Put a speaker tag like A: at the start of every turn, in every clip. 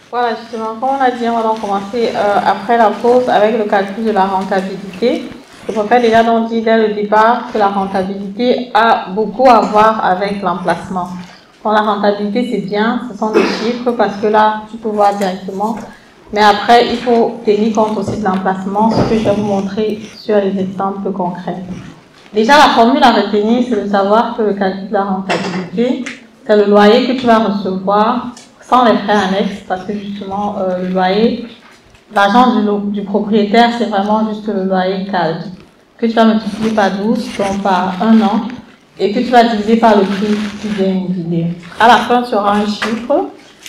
A: Voilà, justement, comme on a dit, on va donc commencer après la pause avec le calcul de la rentabilité. Je préfère déjà donc dire dès le départ que la rentabilité a beaucoup à voir avec l'emplacement. Bon, la rentabilité, c'est bien, ce sont des chiffres parce que là, tu peux voir directement. Mais après, il faut tenir compte aussi de l'emplacement, ce que je vais vous montrer sur les exemples concrets. Déjà, la formule à retenir, c'est de savoir que le calcul de la rentabilité, c'est le loyer que tu vas recevoir sans les frais annexes, parce que justement, le loyer, l'argent du propriétaire, c'est vraiment juste le loyer calme, que tu vas multiplier par 12, donc par 1 an, et que tu vas diviser par le prix du bien immobilier. À la fin, tu auras un chiffre,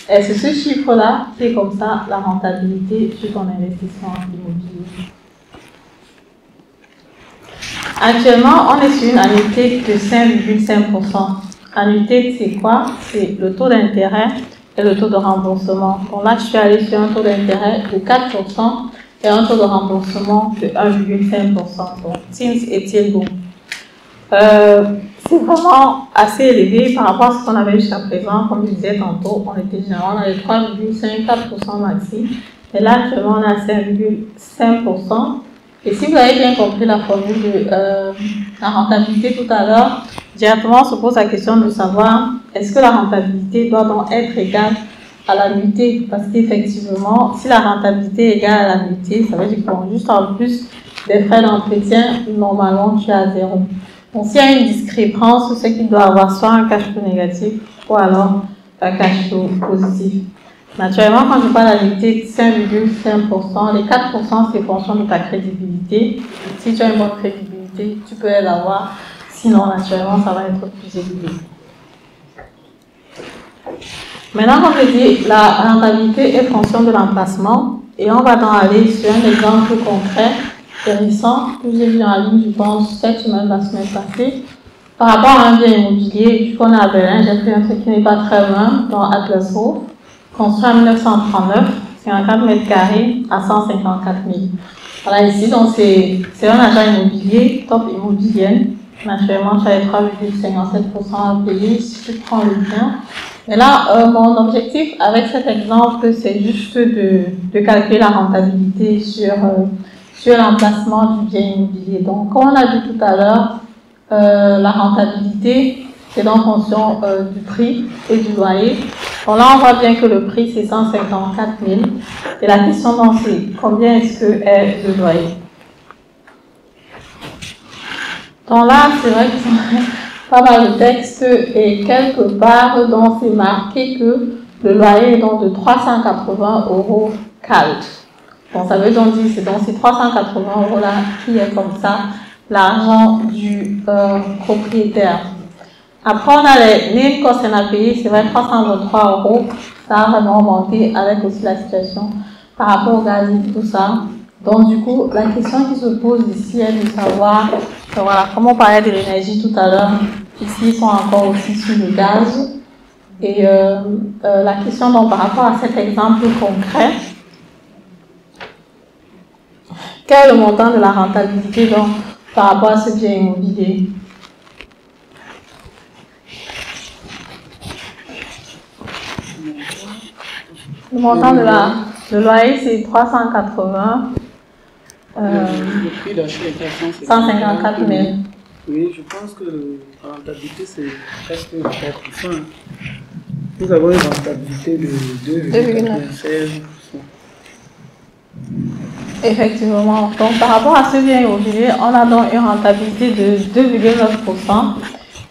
A: et c'est ce chiffre-là qui est comme ça la rentabilité sur ton investissement immobilier. Actuellement, on est sur une annuité de 5,5%. Annuité, c'est quoi? C'est le taux d'intérêt et le taux de remboursement. Donc là, je suis allée sur un taux d'intérêt de 4% et un taux de remboursement de 1,5%. Donc, Teams et Tilgo. C'est vraiment assez élevé par rapport à ce qu'on avait jusqu'à présent. Comme je disais tantôt, on était généralement dans les 3,54% maxi. Et là, actuellement, on est à 5,5%. Et si vous avez bien compris la formule de la rentabilité tout à l'heure, directement on se pose la question de savoir est-ce que la rentabilité doit donc être égale à l'annuité? Parce qu'effectivement, si la rentabilité est égale à l'annuité, ça veut dire qu'on juste en plus des frais d'entretien, normalement tu es à zéro. Donc s'il y a une discrépance, c'est qu'il doit avoir soit un cash flow négatif ou alors un cash flow positif. Naturellement, quand je parle d'annuité de 5,5%, les 4% c'est fonction de ta crédibilité. Si tu as une bonne crédibilité, tu peux l'avoir. Sinon, naturellement, ça va être plus élevé. Maintenant, comme je dis, la rentabilité est fonction de l'emplacement. Et on va donc aller sur un exemple concret, récent, que j'ai vu en ligne, je pense, cette semaine, la semaine passée. Par rapport à un bien immobilier, vu qu'on est à Berlin, j'ai pris un truc qui n'est pas très loin, dans Atlas Hof, construit en 1939, 54 mètres carrés à 154 000. Voilà, ici, donc c'est un agent immobilier, top immobilienne. Naturellement, tu as les 3,57% à payer si tu prends le bien. Et là, mon objectif avec cet exemple, c'est juste de calculer la rentabilité sur l'emplacement du bien immobilier. Donc, comme on a vu tout à l'heure, la rentabilité, c'est en fonction du prix et du loyer. Donc là, on voit bien que le prix, c'est 154 000. Et la question, donc, c'est combien est-ce que est le loyer? Donc là, c'est vrai que c'est pas mal de texte et quelque part, donc, c'est marqué que le loyer est donc de 380 € CAL. Bon, ça veut donc dire, c'est donc ces 380 € là qui est comme ça l'argent du propriétaire. Après, on a les main costs à payer, c'est vrai, 323 €. Ça a vraiment augmenté avec aussi la situation par rapport au gaz et tout ça. Donc, du coup, la question qui se pose ici est de savoir, voilà, comme on parlait de l'énergie tout à l'heure, ici, ils sont encore aussi sur le gaz. Et la question, donc, par rapport à cet exemple concret, quel est le montant de la rentabilité, donc, par rapport à ce bien immobilier? Le montant de le loyer, c'est 380.
B: Le prix d'achat est à
A: 154 000.
B: Oui, je pense que la rentabilité, c'est presque 3%. Nous avons une rentabilité de 2,96%.
A: Effectivement. Donc, par rapport à ce bien immobilier, on a donc une rentabilité de 2,9%.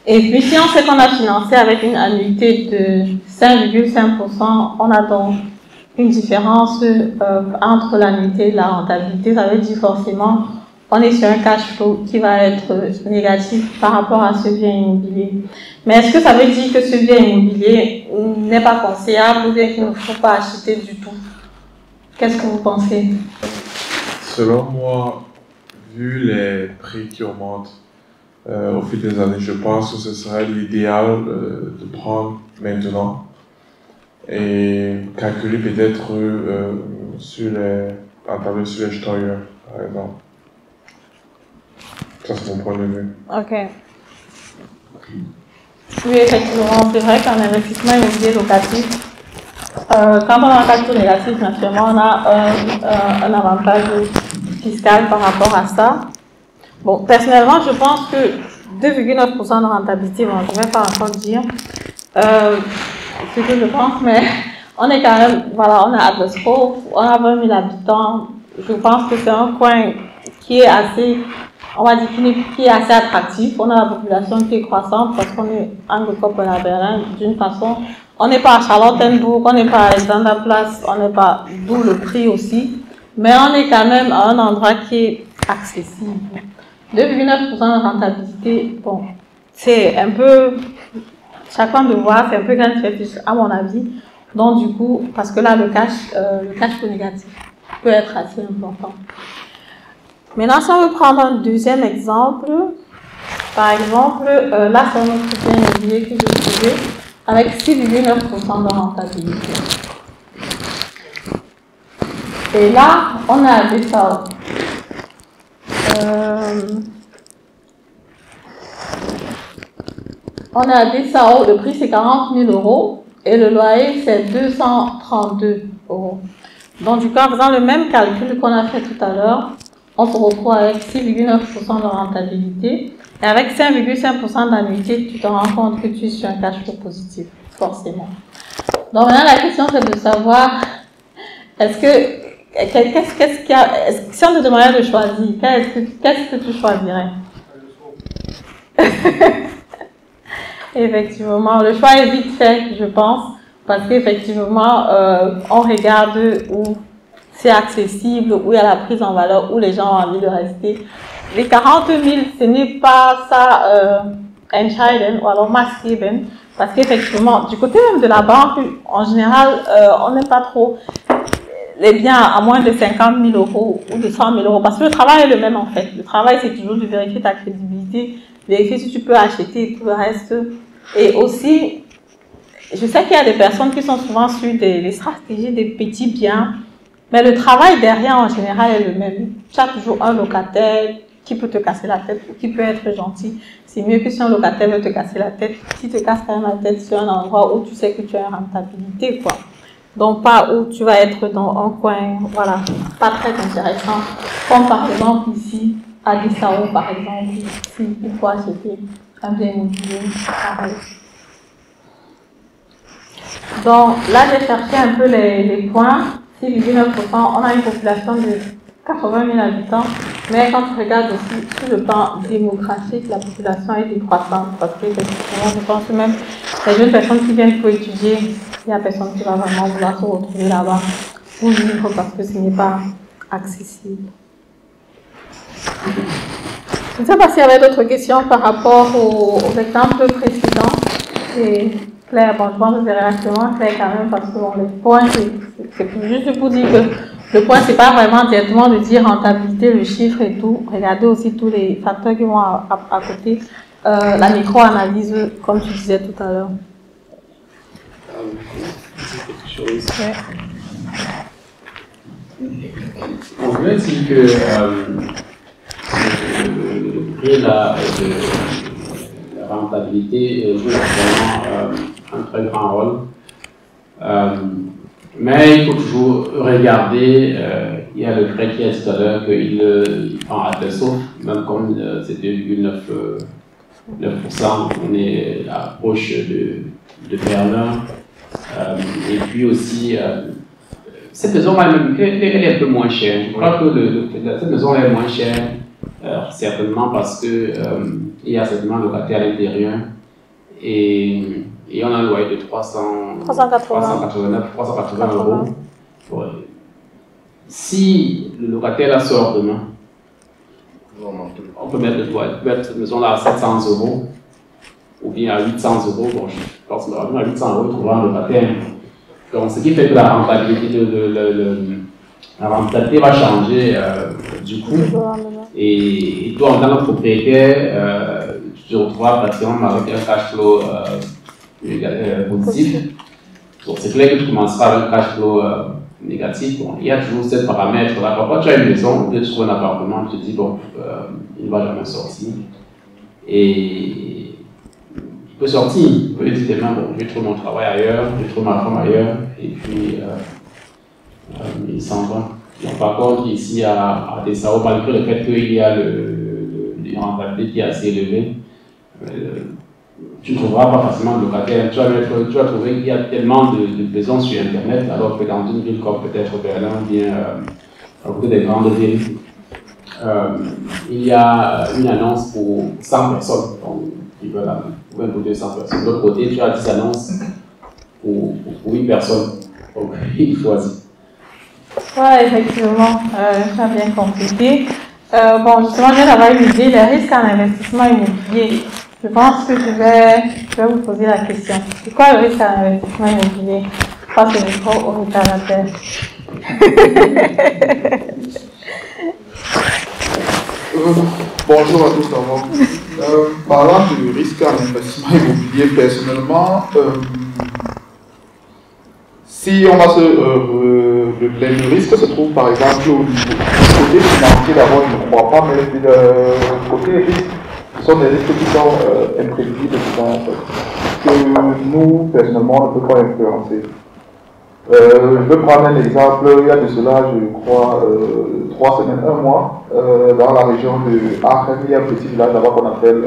A: Et puis, si on sait qu'on a financé avec une annuité de 5,5%, on a donc une différence entre l'annuité et la rentabilité. Ça veut dire forcément on est sur un cash flow qui va être négatif par rapport à ce bien immobilier. Mais est-ce que ça veut dire que ce bien immobilier n'est pas conseillable ou bien qu'il ne faut pas acheter du tout? Qu'est-ce que vous pensez?
C: Selon moi, vu les prix qui augmentent au fil des années, je pense que ce serait l'idéal de prendre maintenant et calculer peut-être sur les Steuer, par exemple. Ça, c'est mon point de vue.
A: Ok. Oui, effectivement, c'est vrai qu'un investissement immobilier locatif, Quand on a un cash flow négatif, naturellement, on a un avantage fiscal par rapport à ça. Bon, personnellement, je pense que 2,9% de rentabilité, bon, je ne vais pas encore dire ce que je pense, mais on est quand même, voilà, on est à Atlas Cove, on a 20 000 habitants. Je pense que c'est un coin qui est assez, on va dire, qui est assez attractif. On a la population qui est croissante parce qu'on est anglophone à Berlin d'une façon. On n'est pas à Charlottenburg, on n'est pas à Alexanderplatz, on n'est pas, d'où le prix aussi. Mais on est quand même à un endroit qui est accessible. 2,9% de rentabilité, bon, c'est un peu, chacun de voir, c'est un peu grand fétiche à mon avis. Donc du coup, parce que là, le cash flow négatif peut être assez important. Maintenant, si on veut prendre un deuxième exemple, par exemple, là, c'est un autre bien immobilier que j'ai trouvé avec 6,9% de rentabilité. Et là, on a à Dessau. On est à Dessau, le prix c'est 40 000 € et le loyer c'est 232 €. Donc du coup, en faisant le même calcul qu'on a fait tout à l'heure, on se retrouve avec 6,9% de rentabilité et avec 5,5% d'annuité, tu te rends compte que tu es sur un cash flow positif, forcément. Donc maintenant la question c'est de savoir, qu'est-ce qu'il y a, si on te demandait de choisir, qu'est-ce que tu choisirais? Effectivement, le choix est vite fait, je pense, parce qu'effectivement, on regarde où c'est accessible, où il y a la prise en valeur, où les gens ont envie de rester. Les 40 000, ce n'est pas ça entscheidend ou alors maßgebend, parce qu'effectivement, du côté même de la banque, en général, on n'aime pas trop les biens à moins de 50 000 € ou de 100 000 €, parce que le travail est le même en fait. Le travail, c'est toujours de vérifier ta crédibilité, vérifier si tu peux acheter et tout le reste. Et aussi, je sais qu'il y a des personnes qui sont souvent sur des stratégies des petits biens, mais le travail derrière en général est le même. Tu as toujours un locataire qui peut te casser la tête ou qui peut être gentil. C'est mieux que si un locataire veut te casser la tête, s'il te casse quand même la tête sur un endroit où tu sais que tu as une rentabilité, quoi. Donc pas où tu vas être dans un coin, voilà, pas très intéressant. Comme par exemple ici, à Dessau, par exemple, si il faut acheter un bien immobilier, pareil. Donc là, j'ai cherché un peu les points. 6,9%, on a une population de 80 000 habitants, mais quand tu regardes aussi sur le plan démographique, la population est décroissante parce que je pense que même les jeunes personnes qui viennent pour étudier, il n'y a personne qui va vraiment vouloir se retrouver là-bas pour vivre parce que ce n'est pas accessible. Je ne sais pas s'il y avait d'autres questions par rapport aux exemples précédents. C'est clair, bon, je pense que c'est relativement clair quand même parce que bon, les points, c'est juste pour dire que le point, c'est pas vraiment directement de dire rentabilité, le chiffre et tout. Regardez aussi tous les facteurs qui vont à côté. La micro-analyse, comme tu disais tout à l'heure.
D: Ouais. On peut dire que le prix de la rentabilité joue vraiment un très grand rôle. Mais il faut toujours regarder, il y a le prêt qui a dit tout à l'heure qu'il prend à tel sauf, même comme c'est 2,9%, on est proche de Berlin. Et puis aussi, cette maison elle est un peu moins chère. Je crois que cette maison est moins chère, certainement parce que il y a certainement un locataire à l'intérieur et on a un loyer de 380 €. Ouais. Si le locataire la sort demain, on peut mettre cette maison-là à 700 € ou bien à 800 €. Bon, je pense que à 800 € trouvera un locataire. Donc, ce qui fait que la rentabilité va changer du coup. Et toi, en tant que propriétaire, tu te retrouveras pratiquement avec un cash flow positif. Donc, c'est clair que tu commenceras avec un cash flow négatif. Bon, il y a toujours ce paramètre-là. Parfois, tu as une maison, tu trouves un appartement, tu te dis, bon, il ne va jamais sortir. Et peut sortir, il peut dire demain, bon, je trouve mon travail ailleurs, je trouve ma femme ailleurs, et puis il s'en va. Donc, par contre, ici à Tessao, malgré le fait qu'il y a une rentabilité qui est assez élevée, tu ne trouveras pas facilement de locataire. Tu vas trouver qu'il y a tellement de maisons sur Internet, alors que dans une ville comme peut-être Berlin, bien à côté des grandes villes, il y a une annonce pour 100 personnes qui veulent imposer 100 personnes. De l'autre côté, tu as 10 annonces pour 8 personnes. Donc, il choisit.
A: Oui, effectivement, tu as bien complété. Bon, justement, je viens d'avoir une idée, les risques en investissement immobilier. Je pense que je vais vous poser la question. C'est quoi le risque en investissement immobilier? Je pense que le micro au retardataire.
E: Bonjour à tous d'abord. Parlant du risque en investissement immobilier, personnellement, si on va le risque se trouve par exemple au côté financier, d'abord je ne crois pas, mais le côté risque, ce sont des risques qui sont imprévisibles, que nous, personnellement, on ne peut pas influencer. Je vais prendre un exemple, il y a de cela, je crois, 3 semaines, 1 mois, dans la région de Aachen, il y a un petit village là-bas qu'on appelle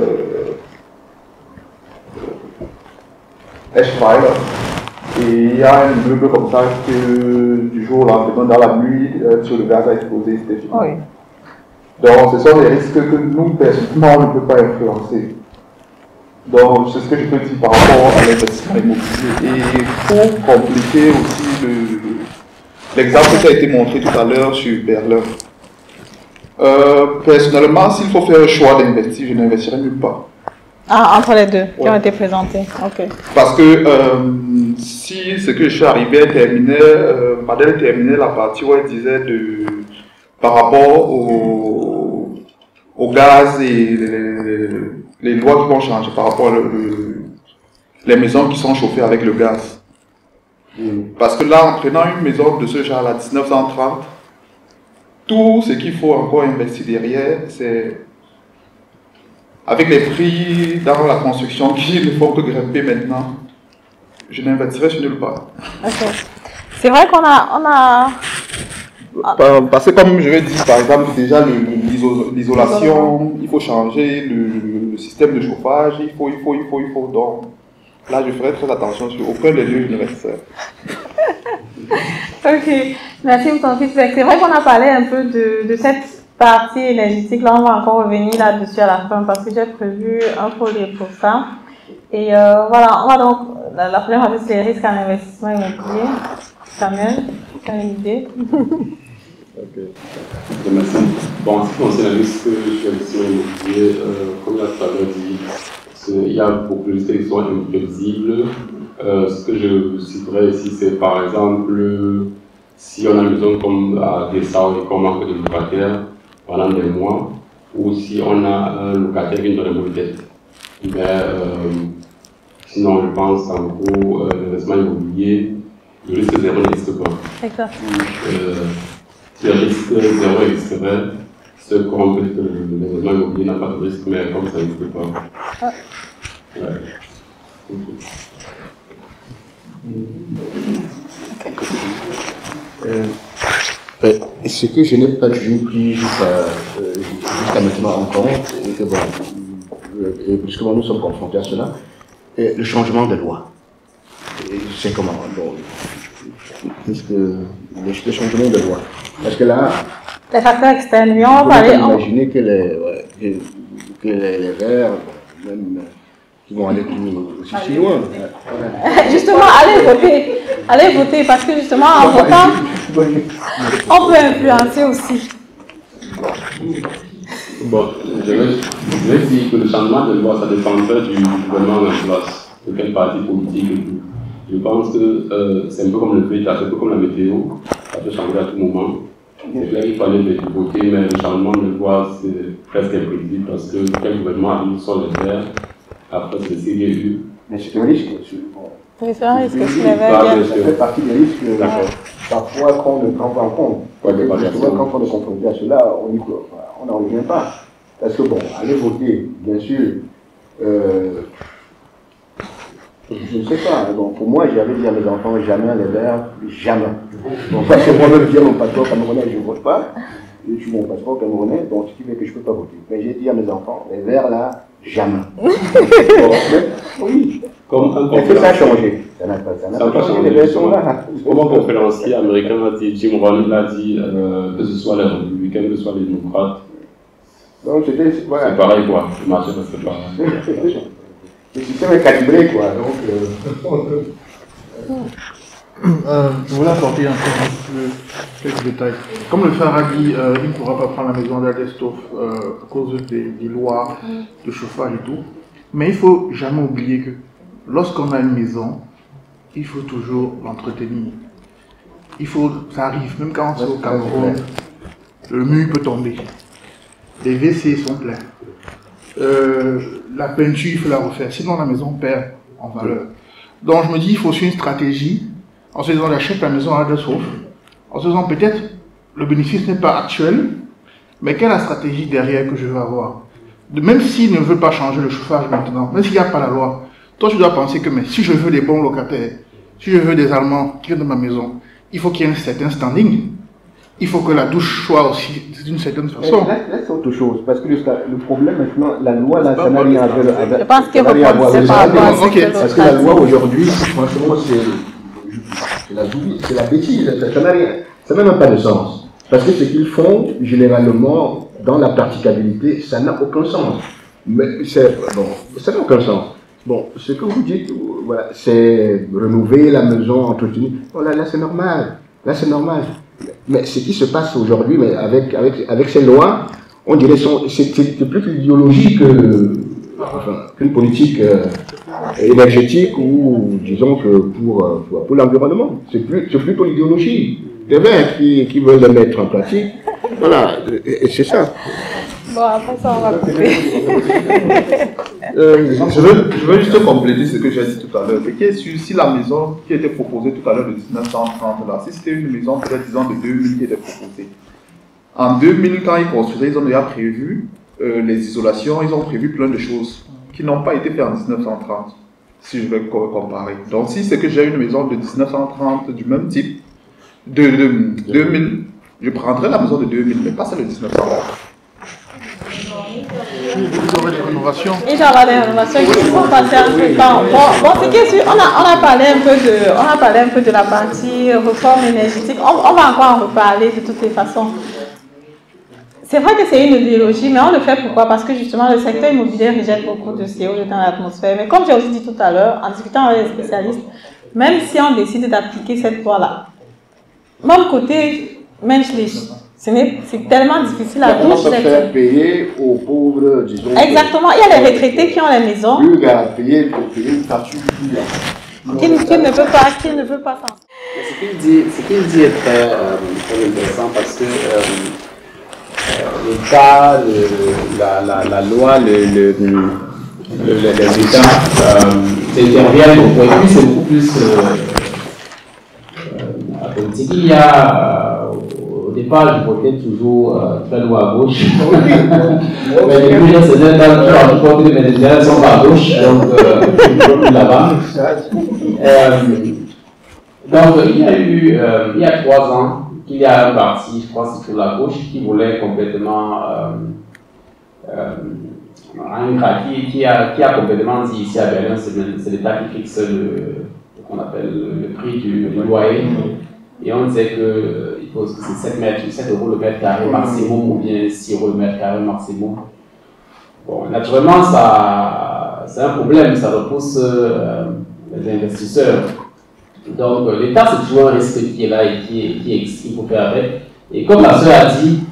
E: Eschweiler. Et il y a un immeuble comme ça que du jour au lendemain, dans la nuit, sur le gaz a explosé, c'était fini. Oui. Donc ce sont des risques que nous, personnellement, on ne peut pas influencer. Donc c'est ce que je peux dire par rapport à l'investissement immobilier. Et pour compliquer aussi l'exemple qui a été montré tout à l'heure sur Berlin. Personnellement, s'il faut faire un choix d'investir, je n'investirai nulle part.
A: Ah, entre les deux qui ont été présentés. Ok.
E: Parce que si ce que je suis arrivé à terminer, Madeleine terminait la partie où elle disait par rapport au gaz et les lois qui vont changer par rapport à les maisons qui sont chauffées avec le gaz. Parce que là, en prenant une maison de ce genre à 1930, tout ce qu'il faut encore investir derrière, c'est avec les prix dans la construction qui ne font que grimper maintenant, je n'investirai sur nulle part.
A: Okay. C'est vrai qu'on a...
E: Parce que comme je l'ai dit, par exemple, déjà l'isolation, il faut changer le système de chauffage, il faut. Donc là, je ferai très attention sur aucun des deux universitaires.
A: Ok, merci pour ton feedback. C'est vrai qu'on a parlé un peu de cette partie énergétique. Là, on va encore revenir là-dessus à la fin parce que j'ai prévu un projet pour ça. Et voilà, on va donc. La première partie, c'est les risques en investissement immobilier. Samuel, tu as une idée?
D: Ok. Merci. Bon, en ce qui concerne les risques d'investissement immobilier, comme il a tout à l'heure dit, il y a beaucoup de risques qui sont imprévisibles. Ce que je citerai ici, c'est par exemple, si on a une maison comme à Dessau et qu'on manque de locataires pendant des mois, ou si on a un locataire qui nous donne une mauvaise dette. Mais sinon, je pense en gros, l'investissement immobilier, le risque zéro n'existe pas.
A: Exact.
D: Si le risque zéro existerait, ce qu'on peut dire que l'investissement immobilier n'a pas de risque, mais comme ça n'existe pas. Ah. Ouais.
F: Ce que je n'ai pas toujours pris jusqu'à maintenant en compte, et que bon, puisque nous sommes confrontés à cela, le changement de loi. C'est comment bon, le changement de loi. Parce que là,
A: les facteurs externes, on va parler.
F: Imaginez que les Verts, même qui vont aller aussi loin.
A: Justement, allez voter parce que justement en votant, on peut influencer aussi.
D: Bon, je vais dire que le changement de loi, ça dépendrait du gouvernement en place, de quel parti politique et tout. Je pense que c'est un peu comme le pays, c'est un peu comme la météo, ça peut changer à tout moment. C'est clair qu'il fallait voter, mais le changement de loi, c'est presque imprévisible parce que quel gouvernement arrive sur les terres, après c'est CDU.
F: Mais c'est un risque.
A: Oui, c'est un risque.
F: Ça fait partie des risques parfois qu'on ne prend pas en compte. Justement, quand on est confronté à cela, on n'en revient pas. Parce que bon, aller voter, bien sûr, Je ne sais pas. Bon, pour moi, j'avais dit à mes enfants, jamais les verts, jamais. Donc, parce que moi-même, dire mon passeport camerounais, je ne vote pas. Je suis mon passeport camerounais, donc ce qui fait que je ne peux pas voter. Mais j'ai dit à mes enfants, les verts là, jamais. Oui. Est-ce que ça a changé? Ça n'a pas changé. Les verts sont là.
G: Comment mon conférencier américain a dit, Jim Rohn l'a dit, que ce soit les républicains, que ce soit les démocrates.
F: Donc c'est voilà.
G: Pareil quoi, le marché ne fait pas.
F: Le système est calibré quoi. Donc,
E: je voulais apporter encore quelques détails. Comme le phare a dit, il ne pourra pas prendre la maison d'Aldestoff à cause des lois de chauffage et tout. Mais il ne faut jamais oublier que lorsqu'on a une maison, il faut toujours l'entretenir. Ça arrive, même quand c'est au Cameroun, le mur peut tomber. Les WC sont pleins. La peinture, il faut la refaire, sinon la maison perd en valeur. Donc je me dis, il faut suivre une stratégie. En se disant, j'achète la maison à Aldestoff. En se disant, peut-être, le bénéfice n'est pas actuel, mais quelle est la stratégie derrière que je veux avoir? Même s'il ne veut pas changer le chauffage maintenant, même s'il n'y a pas la loi, toi tu dois penser que mais si je veux des bons locataires, si je veux des Allemands qui viennent dans ma maison, il faut qu'il y ait un certain standing. Il faut que la douche soit aussi d'une certaine façon.
F: Là c'est autre chose, parce que le problème maintenant, la loi, là, ça n'a rien à voir avec.
A: Je pense que vous ne pas
F: parce que la loi aujourd'hui, franchement, c'est la bêtise, ça n'a rien. Ça n'a même pas de sens. Parce que ce qu'ils font, généralement, dans la praticabilité, ça n'a aucun sens. Mais ça n'a aucun sens. Bon, ce que vous dites, voilà, c'est renouveler la maison, entretenir. Bon, là c'est normal. Là, c'est normal. Mais ce qui se passe aujourd'hui, mais avec ces lois, on dirait que c'est plus l'idéologie qu'une politique énergétique ou, disons, que pour l'environnement. C'est plutôt l'idéologie des verts qui veulent le mettre en pratique. Voilà, et c'est ça.
A: Bon, après ça, on va couper.
E: Je veux juste compléter ce que j'ai dit tout à l'heure. Si la maison qui était proposée tout à l'heure de 1930, là, si c'était une maison peut-être disons de 2000 qui était proposée, en 2000, quand ils construisaient, ils ont déjà prévu les isolations, ils ont prévu plein de choses qui n'ont pas été faites en 1930, si je veux comparer. Donc si c'est que j'ai une maison de 1930 du même type, de 2000, je prendrais la maison de 2000, mais pas celle de 1930. Vous aurez des rénovations.
A: Et j'aurai des rénovations qui vont passer un peu de temps. Bon, c'est que on a parlé un peu de la partie réforme énergétique. On va encore en reparler de toutes les façons. C'est vrai que c'est une idéologie, mais on le fait pourquoi? Parce que justement, le secteur immobilier rejette beaucoup de CO2 dans l'atmosphère. Mais comme j'ai aussi dit tout à l'heure, en discutant avec les spécialistes, même si on décide d'appliquer cette loi-là, même côté Menschlich, c'est tellement difficile à
F: toucher. On peut faire payer aux pauvres, disons.
A: Exactement, il y a les retraités qui ont les maisons.
F: Plus à payer pour payer une facture.
A: Qui ne peut pas s'en.
D: Ce qu'il dit est très intéressant parce que l'État, la loi, les États interviennent au point de vue, c'est beaucoup plus la politique. Il y a au départ, je votais toujours très loin à gauche. Mais depuis, c'est un temps que je crois que les Vénézuéliens sont à gauche, donc je ne plus là-bas. Donc, il y a 3 ans, il y a un parti, je crois que c'est sur la gauche, qui voulait complètement, qui a complètement dit ici à Berlin, c'est l'État qui fixe qu'on appelle le prix du loyer. Et on disait qu'il faut que c'est 7 euros le mètre carré maximum ou bien 6 euros le mètre carré maximum. Bon, naturellement, c'est un problème, ça repousse les investisseurs. Donc, l'État, c'est toujours un risque qui est là et qu'il faut faire avec. Et comme la sœur a dit,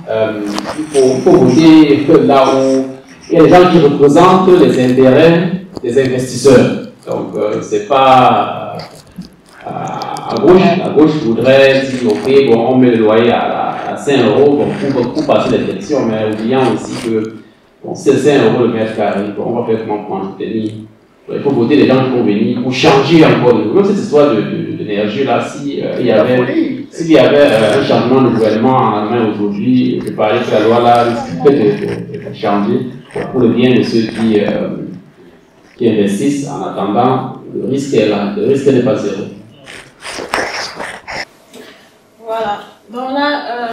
D: il faut voter là où il y a des gens qui représentent les intérêts des investisseurs. Donc, c'est pas à gauche voudrait dire, ok, bon, on met le loyer à 5 euros pour passer l'élection, mais oubliant aussi que bon, c'est 5 euros le mètre carré, bon, on va faire comment pour entretenir. Il faut voter les gens qui vont venir pour changer encore. Même cette histoire d'énergie là, s'il y avait un changement de gouvernement en Allemagne aujourd'hui, je parlais que la loi là risque de changer pour le bien de ceux qui investissent en attendant
G: le risque est là, le risque n'est pas zéro.
A: Voilà. Donc là,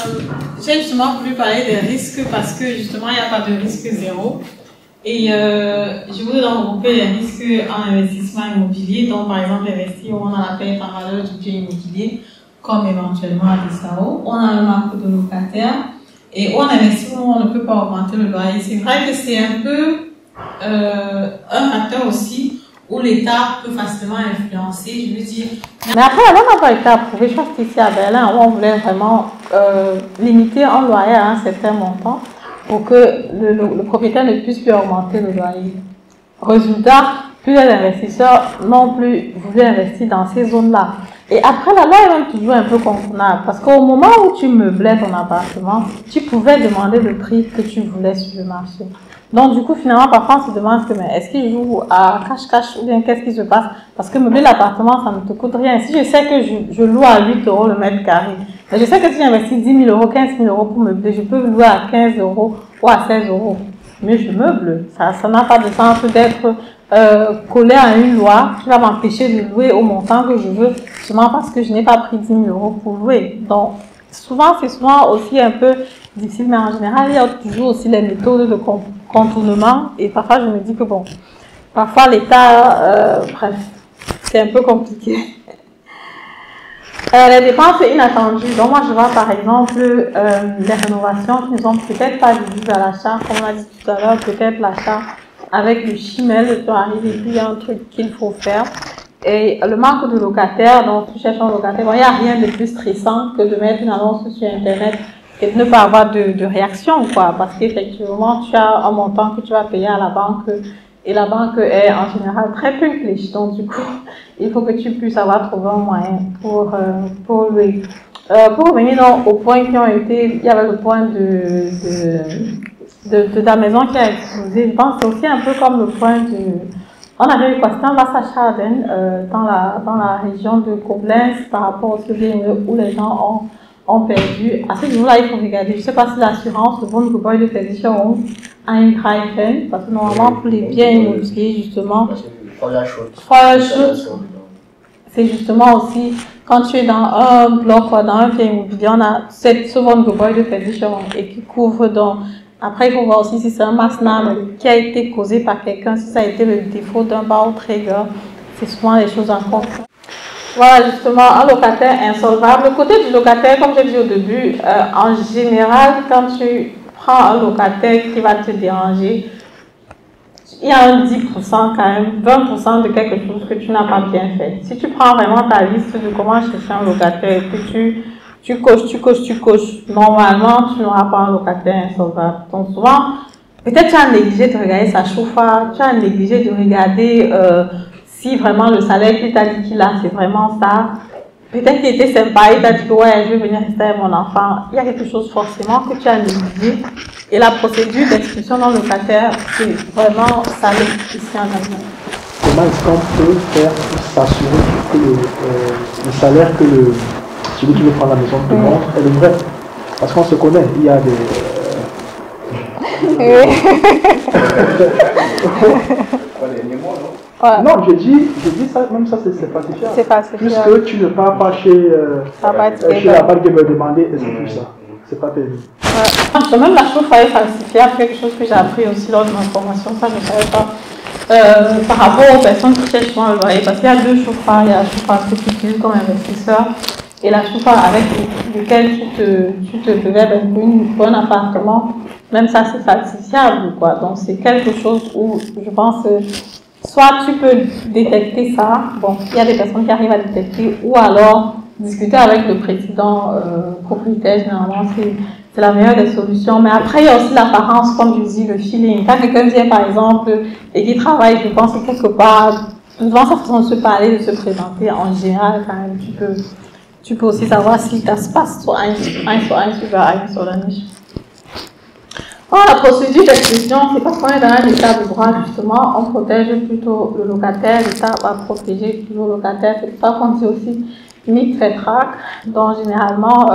A: j'ai justement voulu parler des risques parce que justement, il n'y a pas de risque zéro. Et je voudrais donc regrouper les risques en investissement immobilier, donc par exemple investir où on a la perte en valeur du bien immobilier, comme éventuellement à Bissau. On a le manque de locataires et on investit où on ne peut pas augmenter le loyer. C'est vrai que c'est un peu un facteur aussi où l'État peut facilement influencer, je veux dire.
B: Mais après, la loi n'a pas été approuvée. Je pense qu'ici à Berlin, on voulait vraiment limiter un loyer à un certain montant pour que le propriétaire ne puisse plus augmenter le loyer. Résultat, plusieurs investisseurs n'ont plus voulu investir dans ces zones-là. Et après, la loi est même toujours un peu contournable parce qu'au moment où tu meublais ton appartement, tu pouvais demander le prix que tu voulais sur le marché. Donc, du coup, finalement, parfois, on se demande que, mais est-ce qu'il joue à cache-cache ou bien qu'est-ce qui se passe? Parce que meubler l'appartement, ça ne te coûte rien. Si je sais que je loue à 8 € le mètre carré, mais je sais que si j'investis 10 000 €, 15 000 € pour meubler, je peux louer à 15 € ou à 16 €. Mais je meuble. Ça n'a pas de sens d'être collé à une loi qui va m'empêcher de louer au montant que je veux, seulement parce que je n'ai pas pris 10 000 € pour louer. Donc, c'est souvent aussi un peu difficile, mais en général, il y a toujours aussi les méthodes de contournement. Et parfois, je me dis que bon, parfois l'État, bref, c'est un peu compliqué. Les dépenses inattendues. Donc, moi, je vois par exemple les rénovations qui ne sont peut-être pas visibles à l'achat, comme on a dit tout à l'heure, peut-être l'achat avec le chimel peut arriver, et puis il y a un truc qu'il faut faire. Et le manque de locataires, donc tu cherches un locataire, bon, il n'y a rien de plus stressant que de mettre une annonce sur Internet et de ne pas avoir de réaction, quoi, parce qu'effectivement, tu as un montant que tu vas payer à la banque et la banque est en général très peupliche, donc du coup, il faut que tu puisses avoir trouvé un moyen pour louer. Pour revenir donc aux points qui ont été, il y avait le point de la maison qui a explosé. Je pense que c'est aussi un peu comme le point on avait eu quoi, c'était en Wasserscheiden, dans la région de Koblenz, par rapport au sujet où les gens ont perdu. À ce niveau-là, il faut regarder. Je ne sais pas si l'assurance, le Wohngebäudeversicherung eingreifen, parce que normalement, pour les biens immobiliers, justement, Feuerschutz, c'est justement aussi, quand tu es dans un bloc ou dans un bien immobilier, on a ce Wohngebäudeversicherung et qui couvre donc. Après, il faut voir aussi si c'est un Maßnahme qui a été causé par quelqu'un, si ça a été le défaut d'un Bauträger. C'est souvent des choses en compte. Voilà, justement, un locataire insolvable. Le côté du locataire, comme j'ai dit au début, en général, quand tu prends un locataire qui va te déranger, il y a un 10% quand même, 20% de quelque chose que tu n'as pas bien fait. Si tu prends vraiment ta liste de comment chercher un locataire et que tu coches. Normalement, tu n'auras pas un locataire insolvable. Donc souvent, peut-être tu as négligé de regarder sa chauffe-eau, tu as négligé de regarder si vraiment le salaire qu'il t'a dit qu'il a, c'est vraiment ça. Peut-être qu'il était sympa, il t'a dit que ouais, je vais venir rester avec mon enfant. Il y a quelque chose forcément que tu as négligé. Et la procédure d'expulsion d'un locataire, c'est vraiment salé ici en Allemagne.
H: Comment est-ce qu'on peut faire pour s'assurer que le salaire que celui qui veut prendre la maison demande est le vrai? Parce qu'on se connaît, il y a des... Non, je dis ça, même ça c'est falsifiable.
B: C'est falsifiable.
H: Puisque tu ne pars pas chez la banque qui me demander est-ce que ça. C'est pas terrible.
B: Même la chauffe est falsifiable, quelque chose que j'ai appris aussi lors de ma formation, ça je ne savais pas. Par rapport aux personnes qui cherchent souvent le loyer, parce qu'il y a deux chauffeurs, il y a la chauffeur que tu utilises comme investisseur et la chauffeur avec lequel tu te devais pour un appartement, même ça c'est falsifiable, quoi. Donc c'est quelque chose où je pense soit tu peux détecter ça, bon, il y a des personnes qui arrivent à détecter, ou alors discuter avec le président propriétaire, généralement c'est la meilleure des solutions. Mais après, il y a aussi l'apparence, comme je dis, le feeling. Quand quelqu'un vient, par exemple, et qui travaille, je pense, quelque part, devant sa façon de se parler, de se présenter, en général, quand même, tu peux aussi savoir si ça se passe sur un sur la niche. Oh, la procédure d'expulsion, c'est parce qu'on est dans un état de droit, justement, on protège plutôt le locataire, l'État va protéger toujours le locataire. C'est pour ça qu'on dit aussi Mietvertrag, donc généralement,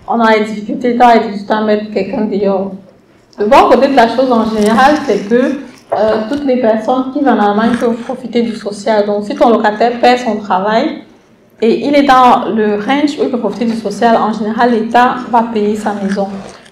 B: on a les difficultés à mettre quelqu'un dehors. Le bon côté de la chose en général, c'est que
A: toutes les personnes qui vivent en Allemagne peuvent profiter du social. Donc, si ton locataire perd son travail et il est dans le range où il peut profiter du social, en général, l'État va payer sa maison.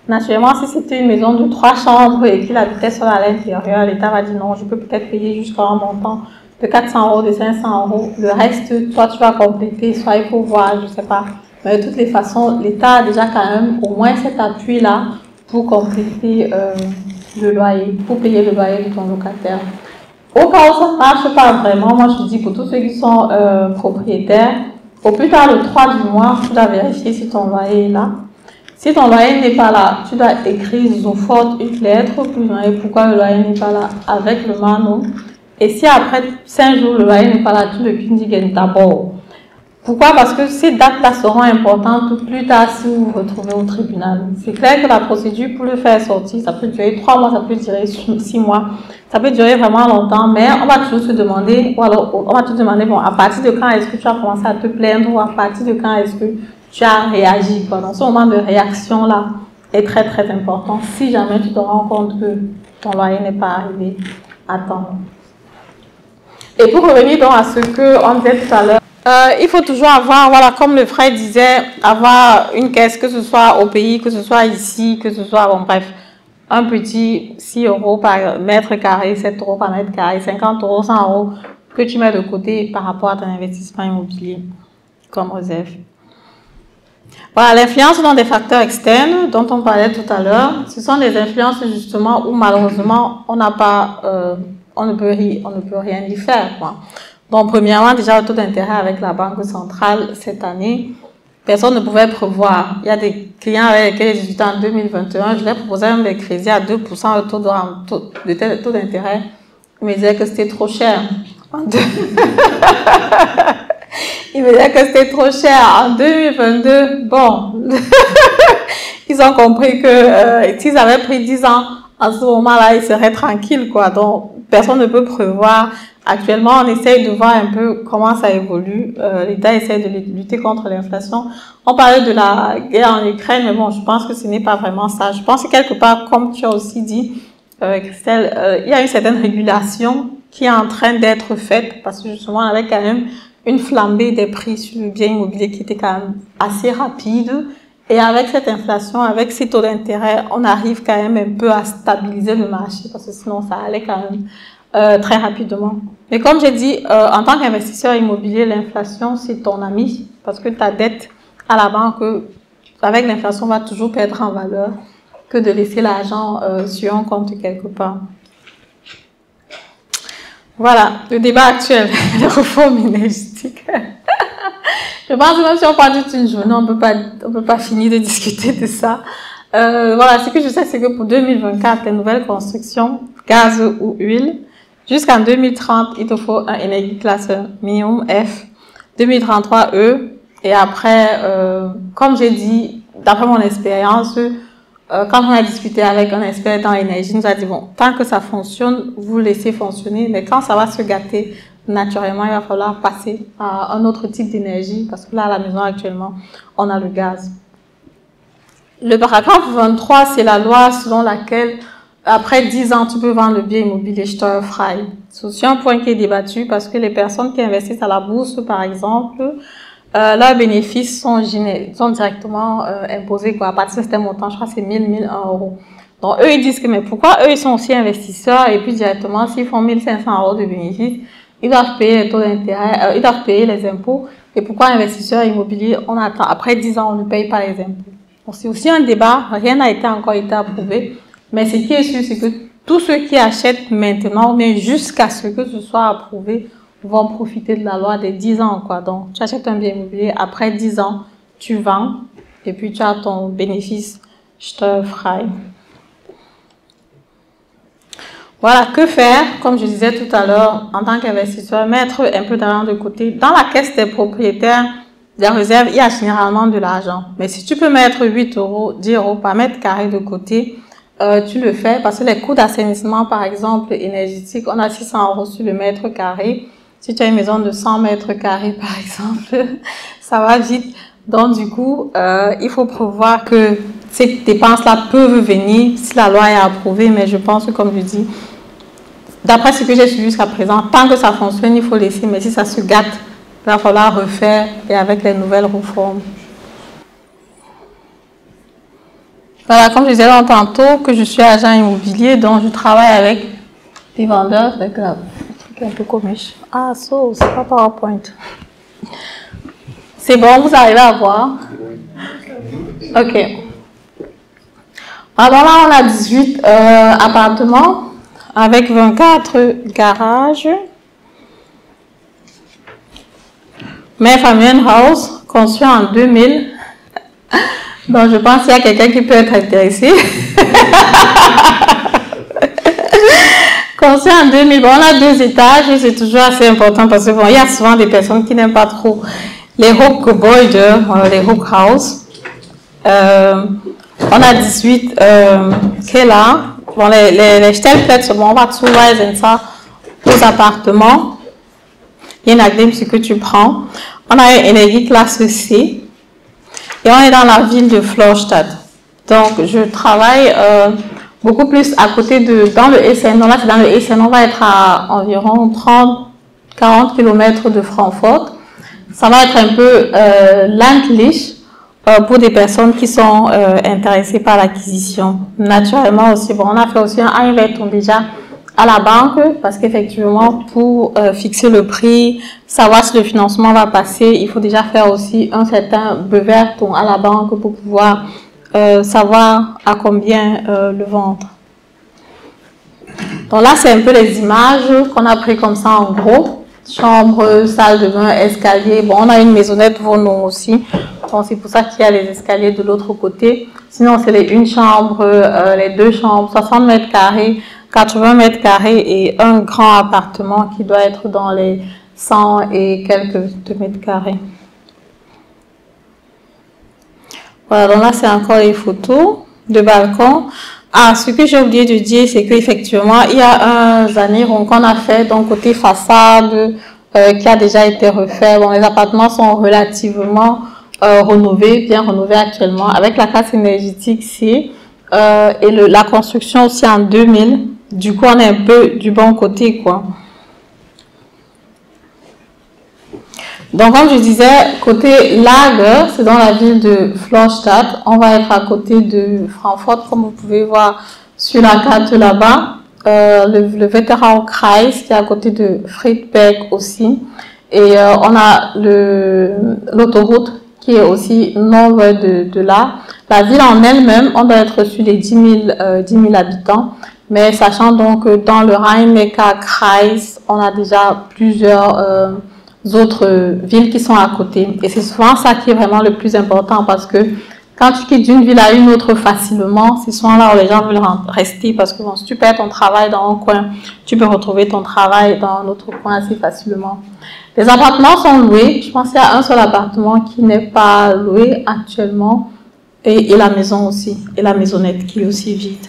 A: Naturellement, si c'était une maison de 3 chambres et qu'il habitait seul à l'intérieur, l'État va dire non, je peux peut-être payer jusqu'à un montant de 400 €, de 500 €. Le reste, toi, tu vas compléter, soit il faut voir, je ne sais pas. Mais de toutes les façons, l'État a déjà quand même au moins cet appui-là pour compléter le loyer, pour payer le loyer de ton locataire. Au cas où ça ne marche pas vraiment, moi je dis pour tous ceux qui sont propriétaires, au plus tard le 3 du mois, tu dois vérifier si ton loyer est là. Si ton loyer n'est pas là, tu dois écrire sofort une lettre pour demander pourquoi le loyer n'est pas là avec le mano. Et si après 5 jours le loyer n'est pas là, tu le dis d'abord. Pourquoi? Parce que ces dates-là seront importantes plus tard si vous vous retrouvez au tribunal. C'est clair que la procédure pour le faire sortir, ça peut durer 3 mois, ça peut durer 6 mois, ça peut durer vraiment longtemps, mais on va toujours se demander, ou alors on va te demander, bon, à partir de quand est-ce que tu as commencé à te plaindre ou à partir de quand est-ce que tu as réagi, quoi. Donc ce moment de réaction-là est très très important si jamais tu te rends compte que ton loyer n'est pas arrivé à temps. Et pour revenir donc à ce qu'on disait tout à l'heure, il faut toujours avoir, voilà, comme le frère disait, avoir une caisse, que ce soit au pays, que ce soit ici, que ce soit, bon bref, un petit 6 € par mètre carré, 7 € par mètre carré, 50 €, 100 € que tu mets de côté par rapport à ton investissement immobilier comme réserve. Voilà, l'influence dans des facteurs externes dont on parlait tout à l'heure, ce sont des influences justement où malheureusement on n'a pas, on ne peut rien y faire, quoi. Donc, premièrement, déjà, le taux d'intérêt avec la Banque centrale cette année, personne ne pouvait prévoir. Il y a des clients avec lesquels j'ai discuté en 2021, je leur proposais même des crédits à 2% le taux d'intérêt. Ils me disaient que c'était trop cher. Ils me disaient que c'était trop cher. En 2022, bon, ils ont compris que s'ils avaient pris 10 ans, à ce moment-là, ils seraient tranquilles, quoi. Donc, personne ne peut prévoir. Actuellement, on essaye de voir un peu comment ça évolue. L'État essaie de lutter contre l'inflation. On parlait de la guerre en Ukraine, mais bon, je pense que ce n'est pas vraiment ça. Je pense que quelque part, comme tu as aussi dit, Christelle, il y a une certaine régulation qui est en train d'être faite parce que justement, on avait quand même une flambée des prix sur le bien immobilier qui était quand même assez rapide. Et avec cette inflation, avec ces taux d'intérêt, on arrive quand même un peu à stabiliser le marché parce que sinon, ça allait quand même très rapidement. Mais comme j'ai dit, en tant qu'investisseur immobilier, l'inflation, c'est ton ami parce que ta dette à la banque, avec l'inflation, va toujours perdre en valeur que de laisser l'argent sur un compte quelque part. Voilà, le débat actuel, les réformes énergétiques. Je pense que même si on parle toute une journée, on peut pas finir de discuter de ça. Voilà, ce que je sais, c'est que pour 2024, les nouvelles constructions, gaz ou huile, jusqu'en 2030, il te faut un Energy Class minimum F, 2033 E, et après, comme j'ai dit, d'après mon expérience, quand on a discuté avec un expert dans l'énergie, il nous a dit, bon, tant que ça fonctionne, vous laissez fonctionner, mais quand ça va se gâter, naturellement, il va falloir passer à un autre type d'énergie, parce que là, à la maison, actuellement, on a le gaz. Le paragraphe 23, c'est la loi selon laquelle, après 10 ans, tu peux vendre le bien immobilier steuerfrei. C'est aussi un point qui est débattu, parce que les personnes qui investissent à la bourse, par exemple, leurs bénéfices sont directement imposés, quoi. À partir de certain montant, je crois que c'est 1000, 1001 €. Donc, eux, ils disent que, mais pourquoi eux, ils sont aussi investisseurs, et puis directement, s'ils font 1500 € de bénéfices, ils doivent payer le taux d'intérêt, ils doivent payer les impôts. Et pourquoi investisseurs immobiliers, on attend, après 10 ans, on ne paye pas les impôts. Donc, c'est aussi un débat, rien n'a encore été approuvé. Mais ce qui est sûr, c'est que tous ceux qui achètent maintenant, mais jusqu'à ce que ce soit approuvé, vont profiter de la loi des 10 ans, quoi. Donc, tu achètes un bien immobilier, après 10 ans, tu vends, et puis tu as ton bénéfice steuerfrei. Voilà, que faire, comme je disais tout à l'heure, en tant qu'investisseur, mettre un peu d'argent de côté. Dans la caisse des propriétaires, des réserves, il y a généralement de l'argent. Mais si tu peux mettre 8 €, 10 € par mètre carré de côté, tu le fais parce que les coûts d'assainissement, par exemple, énergétique, on a 600 € sur le mètre carré. Si tu as une maison de 100 mètres carrés, par exemple, ça va vite. Donc, du coup, il faut prévoir que ces dépenses-là peuvent venir si la loi est approuvée. Mais je pense que, comme je dis,
B: d'après ce que j'ai suivi jusqu'à présent, tant que ça fonctionne, il faut laisser, mais si ça se gâte, il va falloir refaire et avec les nouvelles réformes. Voilà, comme je disais tantôt, que je suis agent immobilier, donc je travaille avec des vendeurs, avec la truc un peu comique. Ah, c'est pas PowerPoint. C'est bon, vous arrivez à voir? Ok. Alors là, on a 18 appartements avec 24 garages. Mais family house, construit en 2000. Donc, je pense qu'il y a quelqu'un qui peut être intéressé. Construit en 2000, bon, on a 2 étages et c'est toujours assez important parce que bon, il y a souvent des personnes qui n'aiment pas trop les hook boilder, les hook house. On a 18 qui est là. Bon, les stellplätze, bon, on va zuweisen ça aux appartements. Il y a une ce que tu prends. On a une énergie classe C. Et on est dans la ville de Florstadt. Donc, je travaille beaucoup plus à côté dans le Essen. Donc là, c'est dans le Essen. On va être à environ 30-40 km de Francfort. Ça va être un peu ländlich pour des personnes qui sont intéressées par l'acquisition. Naturellement aussi, bon, on a fait aussi un Einleitung déjà à la banque parce qu'effectivement, pour fixer le prix, savoir si le financement va passer, il faut déjà faire aussi un certain bewertung à la banque pour pouvoir savoir à combien le vendre. Donc là, c'est un peu les images qu'on a pris comme ça en gros. Chambre, salle de bain, escalier. Bon, on a une maisonnette Wohnung aussi. Donc c'est pour ça qu'il y a les escaliers de l'autre côté. Sinon, c'est les 1 chambre, les 2 chambres, 60 mètres carrés, 80 mètres carrés et un grand appartement qui doit être dans les 100 et quelques mètres carrés. Voilà, donc là, c'est encore les photos de balcon. Ah, ce que j'ai oublié de dire, c'est qu'effectivement, il y a un Sanierung qu'on a fait, donc côté façade, qui a déjà été refait. Bon, les appartements sont relativement rénovés, bien rénovés actuellement, avec la classe énergétique C et la construction aussi en 2000. Du coup, on est un peu du bon côté, quoi. Donc, comme je disais, côté Lager, c'est dans la ville de Florstadt. On va être à côté de Francfort, comme vous pouvez voir sur la carte là-bas. Le Wetteraukreis qui est à côté de Friedberg aussi. Et on a l'autoroute qui est aussi non loin de là. La ville en elle-même, on doit être sur les 10 000 habitants. Mais sachant donc que dans le Rhein-Neckar-Kreis, on a déjà plusieurs autres villes qui sont à côté. Et c'est souvent ça qui est vraiment le plus important parce que quand tu quittes d'une ville à une autre facilement, c'est souvent là où les gens veulent rester parce que bon, si tu perds ton travail dans un coin, tu peux retrouver ton travail dans un autre coin assez facilement. Les appartements sont loués. Je pense qu'il y a un seul appartement qui n'est pas loué actuellement et la maison aussi, et la maisonnette qui est aussi vide.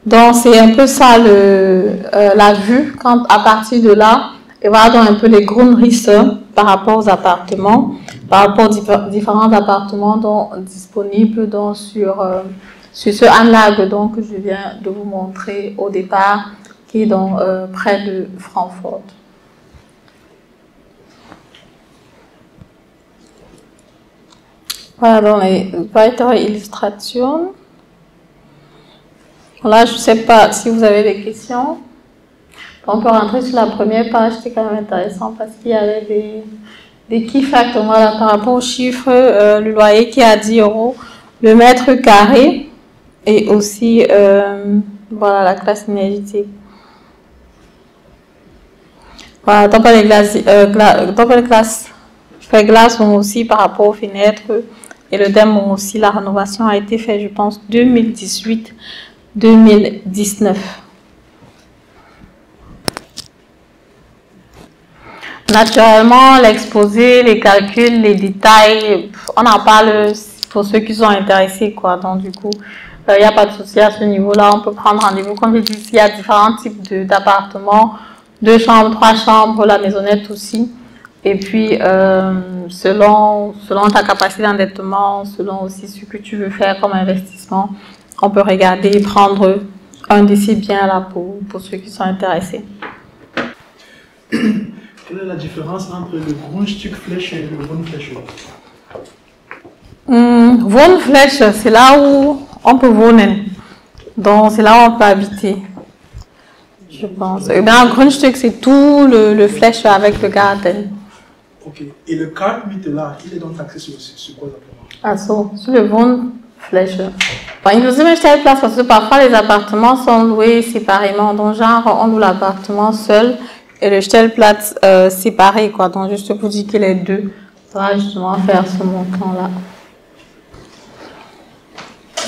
B: Donc, c'est un peu ça la vue quand, à partir de là, et voilà donc un peu les Grundrisse par rapport aux appartements, par rapport aux différents appartements disponibles donc, sur ce Anlage donc, que je viens de vous montrer au départ, qui est donc, près de Francfort. Voilà donc les weitere illustrations. Là, je ne sais pas si vous avez des questions. On peut rentrer sur la première page, c'est quand même intéressant parce qu'il y avait des key facts. Voilà, par rapport aux chiffres, le loyer qui est à 10 €, le mètre carré et aussi voilà, la classe énergétique. Voilà, Doppelglas Verglas aussi par rapport aux fenêtres et le DEM aussi, la rénovation a été faite, je pense, 2018-2019. Naturellement, l'exposé, les calculs, les détails, on en parle pour ceux qui sont intéressés, quoi. Donc, du coup, il n'y a pas de souci à ce niveau-là. On peut prendre rendez-vous. Comme je dis, il y a différents types d'appartements, 2 chambres, 3 chambres, la maisonnette aussi. Et puis, selon ta capacité d'endettement, selon aussi ce que tu veux faire comme investissement, on peut regarder et prendre un de ces biens-là pour ceux qui sont intéressés.
H: Quelle est la différence entre le Grundstückfläche et le Wohnfläche?
B: Wohnfläche, c'est là où on peut wohnen. Donc, c'est là où on peut habiter. Je pense. Et bien, Grundstück, c'est tout le flèche avec le garden.
H: Ok. Et le Kaltmiete là, il est donc axé sur quoi exactement?
B: Ah, sur le Wohnfläche. Bon, inclusive, je t'ai place parce que parfois les appartements sont loués séparément. Donc, genre, on loue l'appartement seul et le Stellplatz séparé, quoi. Donc, juste pour dire que les deux, ça va justement faire ce montant-là.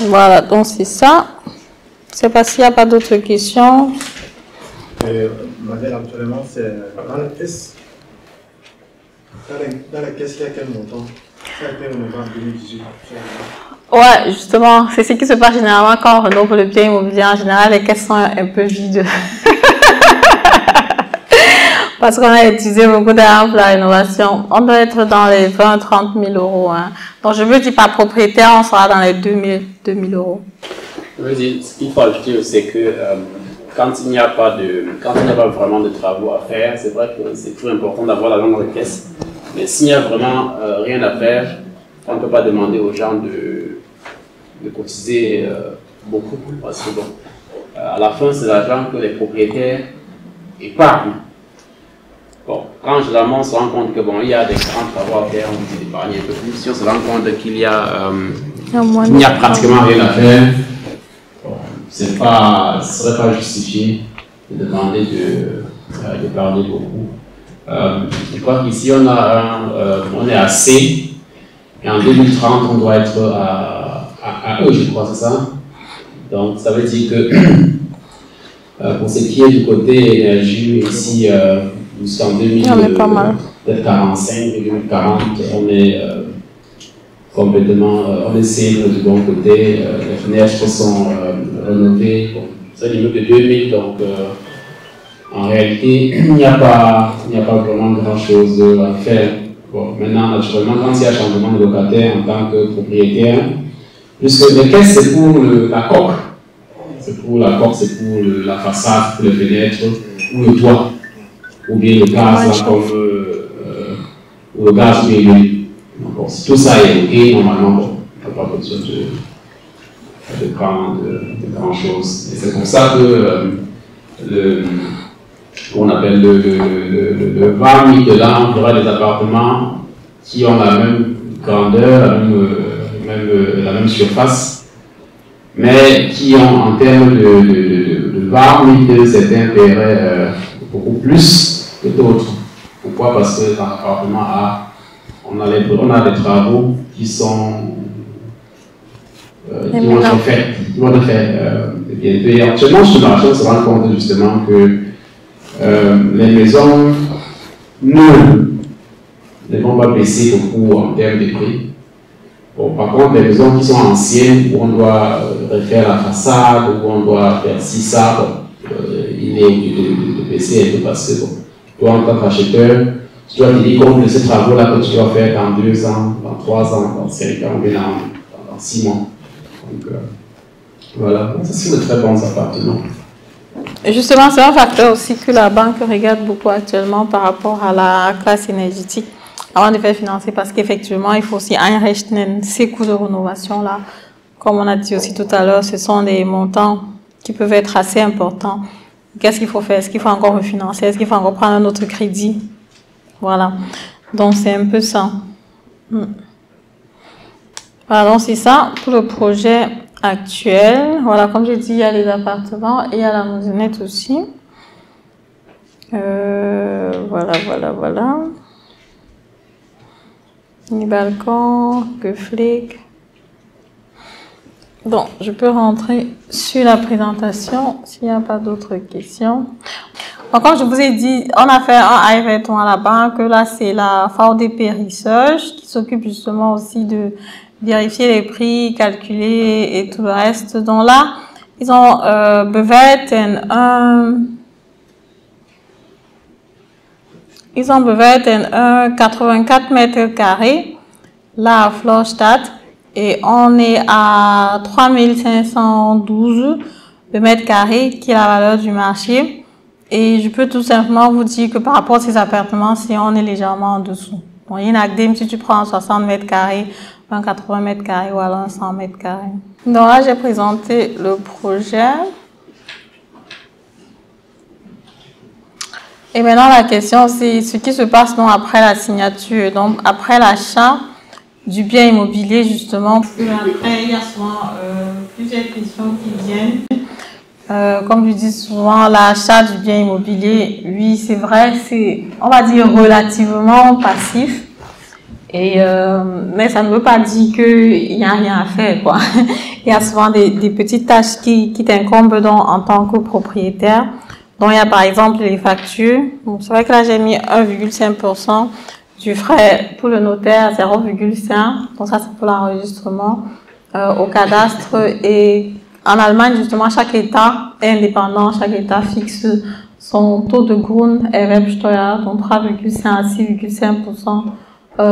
B: Voilà, donc c'est ça. Je ne sais pas s'il n'y a pas d'autres questions.
I: Madeleine, actuellement, c'est dans la caisse. Dans la caisse, il y a quel montant? Ça a été rénové en 2018.
B: Ouais, justement, c'est ce qui se passe généralement quand on rénove le bien immobilier. En général, les caisses sont un peu vides. Parce qu'on a utilisé beaucoup d'argent pour la rénovation. On doit être dans les 20-30 000 euros. Hein. Donc, je veux dire, par propriétaire, on sera dans les 2 000 euros.
D: Je veux dire, ce qu'il faut ajouter, c'est que quand il n'y a pas vraiment de travaux à faire, c'est vrai que c'est toujours important d'avoir l'argent dans les caisses. Mais s'il n'y a vraiment rien à faire, on ne peut pas demander aux gens de cotiser beaucoup. Parce que bon, à la fin, c'est l'argent que les propriétaires épargnent. Bon, quand généralement on se rend compte que bon, il y a des grands travaux à faire, on dit d'épargner un peu plus. Si on se rend compte qu'il n'y a pratiquement rien à faire, bon, ce ne serait pas justifié de demander d'épargner beaucoup. Je crois qu'ici on est à C, et en 2030 on doit être à E, je crois, c'est ça? Donc ça veut dire que pour ce qui est du côté énergie, ici, jusqu'en 2045 et 2040, on est complètement, on est cible du bon côté. Les fenêtres sont rénovées. Bon, c'est l'immeuble de 2000, donc en réalité, il n'y a pas vraiment grand-chose à faire. Bon, maintenant, naturellement, quand il y a changement de locataire en tant que propriétaire, puisque les caisses, c'est pour la coque. C'est pour la coque, c'est pour la façade, pour les fenêtres, ou le toit. Ou bien le gaz, ou le gaz ou l'huile. Bon, si tout ça est OK, normalement, bon, on n'a pas besoin de grand chose. Et c'est pour ça que qu'on appelle le 20 000 là, on aura des appartements qui ont la même grandeur, la même surface, mais qui ont en termes de 20 000, certains paieraient beaucoup plus que d'autres. Pourquoi? Parce que dans l'appartement A, on a des travaux qui sont qui vont être faits bientôt. Et actuellement, sur le marché, on se rend compte justement que les maisons neuves ne vont pas baisser beaucoup en termes de prix. Bon, par contre, les maisons qui sont anciennes, où on doit refaire la façade, où on doit faire ça, bon, il est obligé de baisser un peu parce que bon, toi, en tant qu'acheteur, tu dois tenir compte de ces travaux-là que tu dois faire dans 2 ans, dans 3 ans, dans 5 ans, dans 6 mois. Donc, voilà, ça c'est de très bons appartements.
B: Et justement, c'est un facteur aussi que la banque regarde beaucoup actuellement par rapport à la classe énergétique avant de faire financer, parce qu'effectivement, il faut aussi einrechnen ces coûts de rénovation-là. Comme on a dit aussi tout à l'heure, ce sont des montants qui peuvent être assez importants. Qu'est-ce qu'il faut faire? Est-ce qu'il faut encore refinancer? Est-ce qu'il faut encore prendre un autre crédit? Voilà. Donc, c'est un peu ça. Voilà, donc c'est ça pour le projet actuel. Voilà, comme j'ai dit, il y a les appartements et il y a la maisonnette aussi. Voilà. Les balcons, que flic. Bon, je peux rentrer sur la présentation s'il n'y a pas d'autres questions. Donc, comme je vous ai dit, on a fait un événement à la banque. Là, c'est la VDP Research qui s'occupe justement aussi de vérifier les prix, calculer et tout le reste. Donc là, ils ont bewerten Exemple wird un 84 mètres carrés, là à Florstadt, et on est à 3512 le mètre carré, qui est la valeur du marché. Et je peux tout simplement vous dire que par rapport à ces appartements, si on est légèrement en dessous. Bon, Inagdim, si tu prends un 60 mètres carrés, un 80 mètres carrés ou alors un 100 mètres carrés. Donc là, j'ai présenté le projet. Et maintenant, la question, c'est ce qui se passe donc après la signature, donc après l'achat du bien immobilier, justement. Après, il y a souvent plusieurs questions qui viennent. Comme je dis souvent, l'achat du bien immobilier, oui, c'est vrai, c'est, on va dire, relativement passif. Et, mais ça ne veut pas dire qu'il n'y a rien à faire, quoi. Il y a souvent des petites tâches qui t'incombent en tant que propriétaire. Donc, il y a par exemple les factures. Bon, c'est vrai que là, j'ai mis 1,5% du frais pour le notaire, 0,5%. Donc, ça, c'est pour l'enregistrement au cadastre. Et en Allemagne, justement, chaque État est indépendant. Chaque État fixe son taux de Grunderwerbsteuer, donc 3,5 à 6,5%.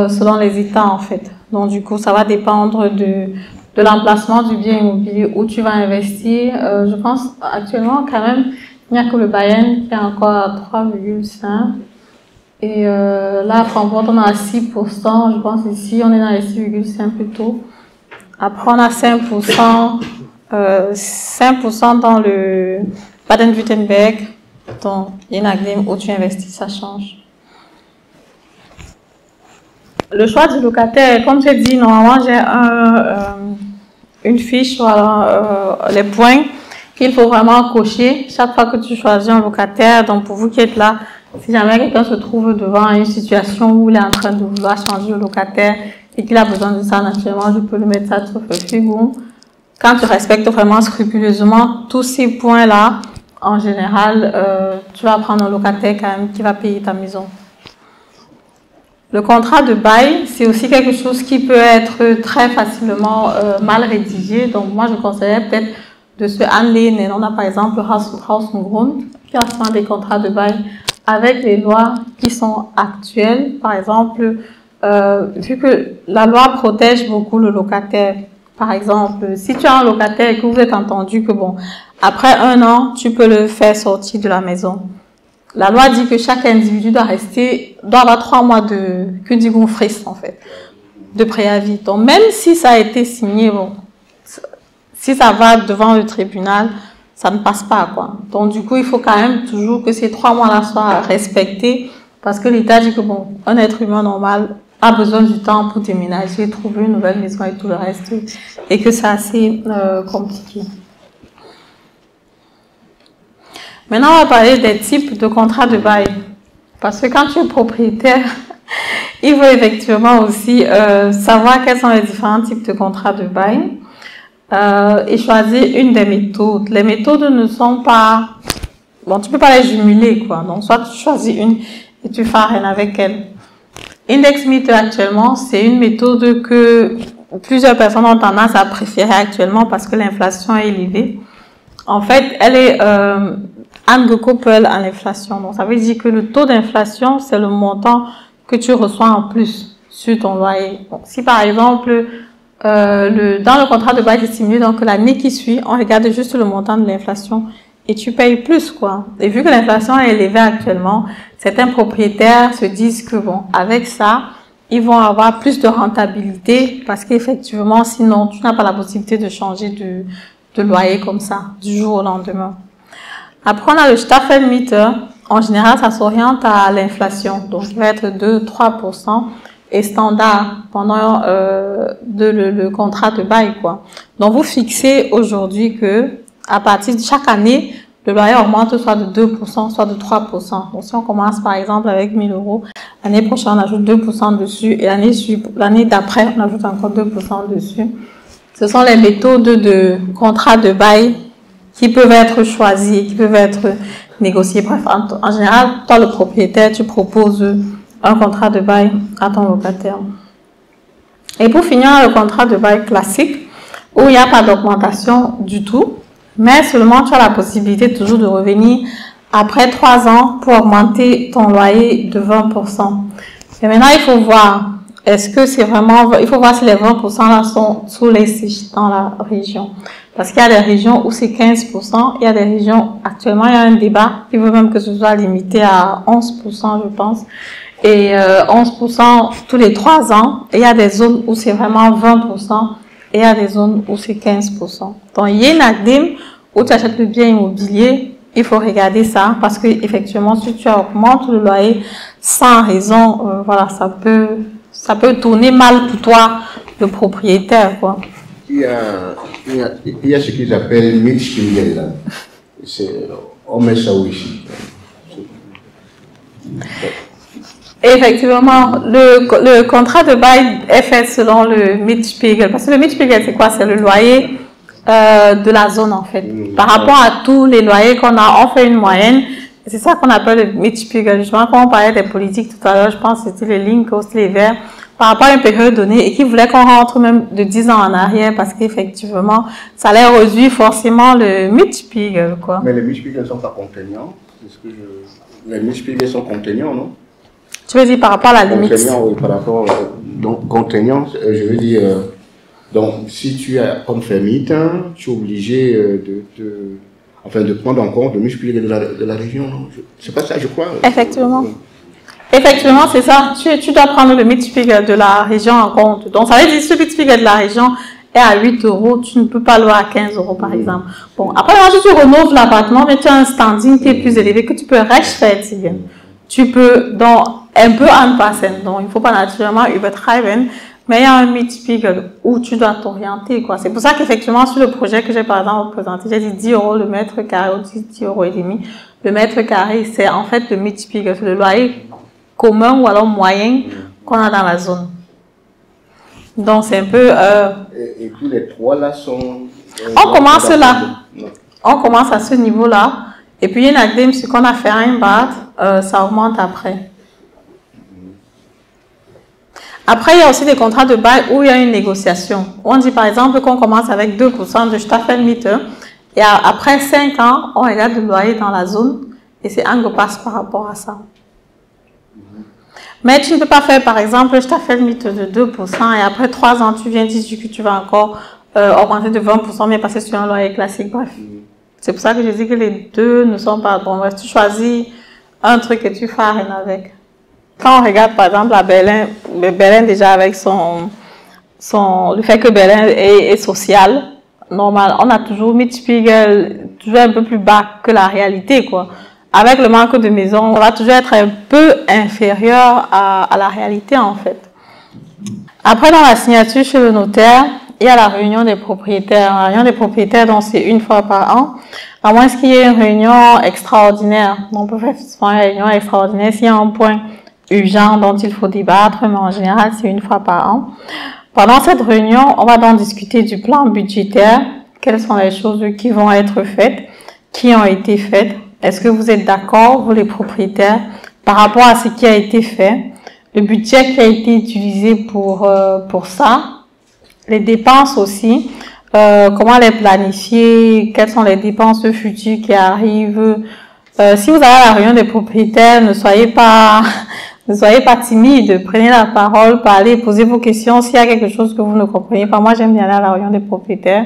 B: Selon les États, en fait. Donc, du coup, ça va dépendre de l'emplacement du bien immobilier où tu vas investir. Je pense, actuellement, quand même, il n'y a que le Bayern qui est encore à 3,5. Et là, à Francfort, on est à 6%. Je pense ici, on est dans les 6,5 plutôt. Après, on a 5%. 5% dans le Baden-Württemberg. Donc, Inagdim, où tu investis, ça change. Le choix du locataire, comme j'ai dit, normalement j'ai une fiche, voilà, les points qu'il faut vraiment cocher chaque fois que tu choisis un locataire. Donc pour vous qui êtes là, si jamais quelqu'un se trouve devant une situation où il est en train de vouloir changer de locataire et qu'il a besoin de ça, naturellement, je peux le mettre ça sur Figoum. Quand tu respectes vraiment scrupuleusement tous ces points-là, en général, tu vas prendre un locataire quand même qui va payer ta maison. Le contrat de bail, c'est aussi quelque chose qui peut être très facilement mal rédigé. Donc, moi, je conseillerais peut-être de se anlehnen. On a par exemple Haus und Grund, qui a souvent des contrats de bail avec les lois qui sont actuelles. Par exemple, vu que la loi protège beaucoup le locataire. Par exemple, si tu as un locataire et que vous êtes entendu que, bon, après 1 an, tu peux le faire sortir de la maison. La loi dit que chaque individu doit avoir 3 mois de Kündigungsfrist, en fait, de préavis. Donc, même si ça a été signé, bon, si ça va devant le tribunal, ça ne passe pas, quoi. Donc, du coup, il faut quand même toujours que ces 3 mois-là soient respectés, parce que l'État dit que, bon, un être humain normal a besoin du temps pour déménager, trouver une nouvelle maison et tout le reste, et que c'est assez compliqué. Maintenant, on va parler des types de contrats de bail. Parce que quand tu es propriétaire, il faut effectivement aussi savoir quels sont les différents types de contrats de bail et choisir une des méthodes. Les méthodes ne sont pas... Bon, tu peux pas les jumeler, quoi. Donc, soit tu choisis une et tu fais rien avec elle. IndexMeter, actuellement, c'est une méthode que plusieurs personnes ont tendance à préférer actuellement parce que l'inflation est élevée. En fait, elle est... angekoppelt à l'inflation. Donc, ça veut dire que le taux d'inflation, c'est le montant que tu reçois en plus sur ton loyer. Donc, si par exemple, dans le contrat de bail, c'est simulé, donc l'année qui suit, on regarde juste le montant de l'inflation et tu payes plus, quoi. Et vu que l'inflation est élevée actuellement, certains propriétaires se disent que, bon, avec ça, ils vont avoir plus de rentabilité parce qu'effectivement, sinon, tu n'as pas la possibilité de changer de loyer comme ça, du jour au lendemain. Après, on a le Staffelmieter. En général, ça s'oriente à l'inflation. Donc, il va être 2-3% et standard pendant le contrat de bail, quoi. Donc, vous fixez aujourd'hui que à partir de chaque année, le loyer augmente soit de 2%, soit de 3%. Donc, si on commence par exemple avec 1 000 €, l'année prochaine, on ajoute 2% dessus et l'année d'après, on ajoute encore 2% dessus. Ce sont les méthodes de contrat de bail qui peuvent être choisis, qui peuvent être négociés. Bref, en général, toi, le propriétaire, tu proposes un contrat de bail à ton locataire. Et pour finir, le contrat de bail classique, où il n'y a pas d'augmentation du tout, mais seulement tu as la possibilité toujours de revenir après 3 ans pour augmenter ton loyer de 20%. Et maintenant, il faut voir, est-ce que c'est vraiment, il faut voir si les 20% là sont sous les sites dans la région. Parce qu'il y a des régions où c'est 15%, il y a des régions, actuellement, il y a un débat qui veut même que ce soit limité à 11%, je pense. Et 11% tous les 3 ans. Et il y a des zones où c'est vraiment 20%, et il y a des zones où c'est 15%. Donc, il y a une ACDIM où tu achètes le bien immobilier, il faut regarder ça, parce que effectivement, si tu augmentes le loyer sans raison, voilà, ça peut tourner mal pour toi, le propriétaire, quoi.
F: Il y a ce qu'ils appellent Mietspiegel. On met ça où ici.
B: Effectivement, le contrat de bail est fait selon le Mietspiegel. Parce que le Mietspiegel, c'est quoi? C'est le loyer de la zone, en fait. Par rapport à tous les loyers qu'on a, on fait une moyenne. C'est ça qu'on appelle le Mietspiegel. Justement, quand on parlait des politiques tout à l'heure, je pense que c'était les lignes, les verts, par rapport à une période donnée, et qui voulaient qu'on rentre même de 10 ans en arrière, parce qu'effectivement, ça allait réduire forcément le Mietspiegel, quoi.
F: Mais les Mietspiegel sont pas contraignants. Les Mietspiegel sont contraignants, non?
B: Tu veux dire par rapport à la limite?
F: Contraignant, oui, par rapport. Donc, contraignant, je veux dire. Donc, si tu es comme fermiteur, tu es obligé de prendre en compte le Mietspiegel de la région. C'est pas ça, je crois.
B: Effectivement. Effectivement, c'est ça. Tu dois prendre le Mietspiegel de la région en compte. Donc, ça veut dire que ce Mietspiegel de la région est à 8 €, tu ne peux pas louer à 15 € par exemple. Bon, après, si tu rénoves l'appartement, mais tu as un standing qui est plus élevé, que tu peux rechtfertigen. Tu peux, donc, un peu anpassen. Donc, il ne faut pas naturellement übertreiben, mais il y a un Mietspiegel où tu dois t'orienter, quoi. C'est pour ça qu'effectivement, sur le projet que j'ai par exemple présenté, j'ai dit 10 € le mètre carré, ou 10 € et demi. Le mètre carré, c'est en fait le Mietspiegel, c'est le loyer commun ou alors moyen qu'on a dans la zone. Donc, c'est un peu...
F: Et puis les trois là sont...
B: on commence là. On commence à ce niveau-là. Et puis, il y a une ACDIM, ce qu'on a fait à un BAT, ça augmente après. Après, il y a aussi des contrats de bail où il y a une négociation. On dit par exemple qu'on commence avec 2% de Staffelmiete et après 5 ans, on regarde le loyer dans la zone et c'est un passe par rapport à ça. Mais tu ne peux pas faire par exemple Staffelmiete de 2% et après 3 ans, tu viens dire que tu vas encore augmenter de 20% mais passer sur un loyer classique. Bref, c'est pour ça que je dis que les deux ne sont pas bons. Bref, tu choisis un truc et tu farines avec. Quand on regarde par exemple à Berlin, Berlin déjà avec le fait que Berlin est social, normal, on a toujours Mietspiegel toujours un peu plus bas que la réalité, quoi. Avec le manque de maisons, ça va toujours être un peu inférieur à la réalité en fait. Après, dans la signature chez le notaire, il y a la réunion des propriétaires. La réunion des propriétaires, donc c'est 1 fois par an. À moins qu'il y ait une réunion extraordinaire. Donc, on peut faire une réunion extraordinaire s'il y a un point urgent dont il faut débattre, mais en général, c'est 1 fois par an. Pendant cette réunion, on va donc discuter du plan budgétaire. Quelles sont les choses qui vont être faites, qui ont été faites. Est-ce que vous êtes d'accord, vous les propriétaires, par rapport à ce qui a été fait, le budget qui a été utilisé pour ça, les dépenses aussi, comment les planifier, quelles sont les dépenses futures qui arrivent. Si vous avez la réunion des propriétaires, ne soyez pas timide, prenez la parole, parlez, posez vos questions. S'il y a quelque chose que vous ne comprenez pas, moi j'aime bien aller à la réunion des propriétaires.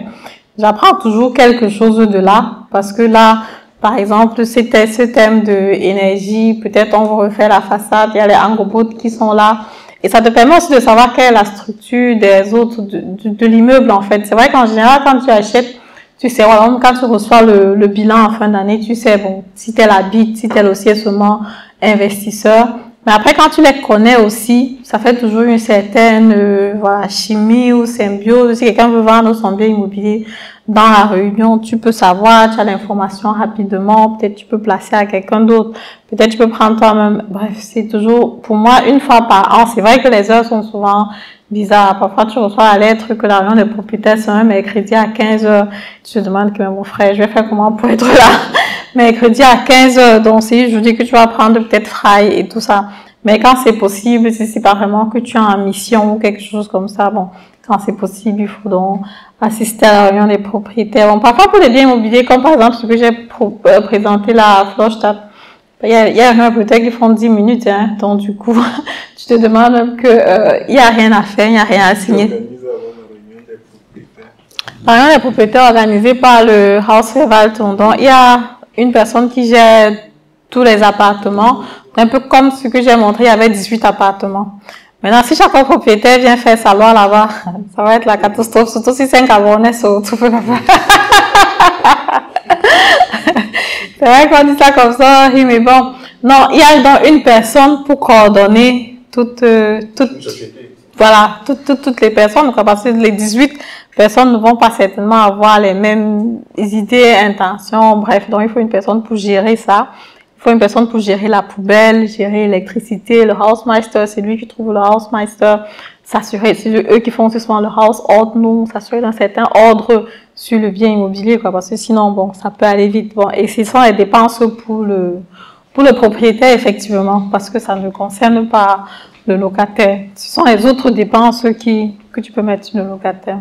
B: J'apprends toujours quelque chose de là, parce que là, par exemple, c'était ce thème de énergie, peut-être on va refaire la façade, il y a les angles qui sont là. Et ça te permet aussi de savoir quelle est la structure des autres, de l'immeuble en fait. C'est vrai qu'en général, quand tu achètes, tu sais, voilà, quand tu reçois le bilan en fin d'année, tu sais, bon, si tel habite, si tel aussi est seulement investisseur. Mais après, quand tu les connais aussi, ça fait toujours une certaine voilà, chimie ou symbiose. Si quelqu'un veut vendre son bien immobilier dans la réunion, tu peux savoir, tu as l'information rapidement, peut-être tu peux placer à quelqu'un d'autre, peut-être tu peux prendre toi-même. Bref, c'est toujours, pour moi, 1 fois par an. C'est vrai que les heures sont souvent bizarres. Parfois, tu reçois la lettre que la réunion des propriétaires, c'est un mercredi à 15 h. Tu te demandes que mon frère, je vais faire comment pour être là? Mercredi à 15 h. Donc, si je dis que tu vas prendre peut-être fry et tout ça. Mais quand c'est possible, si c'est pas vraiment que tu es en mission ou quelque chose comme ça, bon, quand c'est possible, il faut donc assister à la réunion des propriétaires. Bon, parfois pour les biens immobiliers, comme par exemple ce que j'ai présenté là à Florstadt, il y a un propriétaire qui font 10 minutes, hein, donc du coup, tu te demandes même que il n'y a rien à faire, il n'y a rien à signer. La réunion des propriétaires organisée par le House Feval Tondon, il y a une personne qui gère tous les appartements, un peu comme ce que j'ai montré, il y avait 18 appartements. Maintenant, si chaque propriétaire vient faire sa loi là-bas, ça va être la catastrophe, surtout si c'est un Camerounais, tout peut la faire. C'est vrai qu'on dit ça comme ça, oui, mais bon. Non, il y a donc une personne pour coordonner toutes les personnes, parce que les 18 personnes ne vont pas certainement avoir les mêmes idées, intentions, bref. Donc, il faut une personne pour gérer ça. Il faut une personne pour gérer la poubelle, gérer l'électricité, le housemeister, c'est lui qui trouve le housemeister, s'assurer, c'est eux qui font souvent le house ordnung, s'assurer d'un certain ordre sur le bien immobilier, quoi, parce que sinon, bon, ça peut aller vite. Bon, et ce sont les dépenses pour le propriétaire, effectivement, parce que ça ne concerne pas le locataire. Ce sont les autres dépenses que tu peux mettre sur le locataire.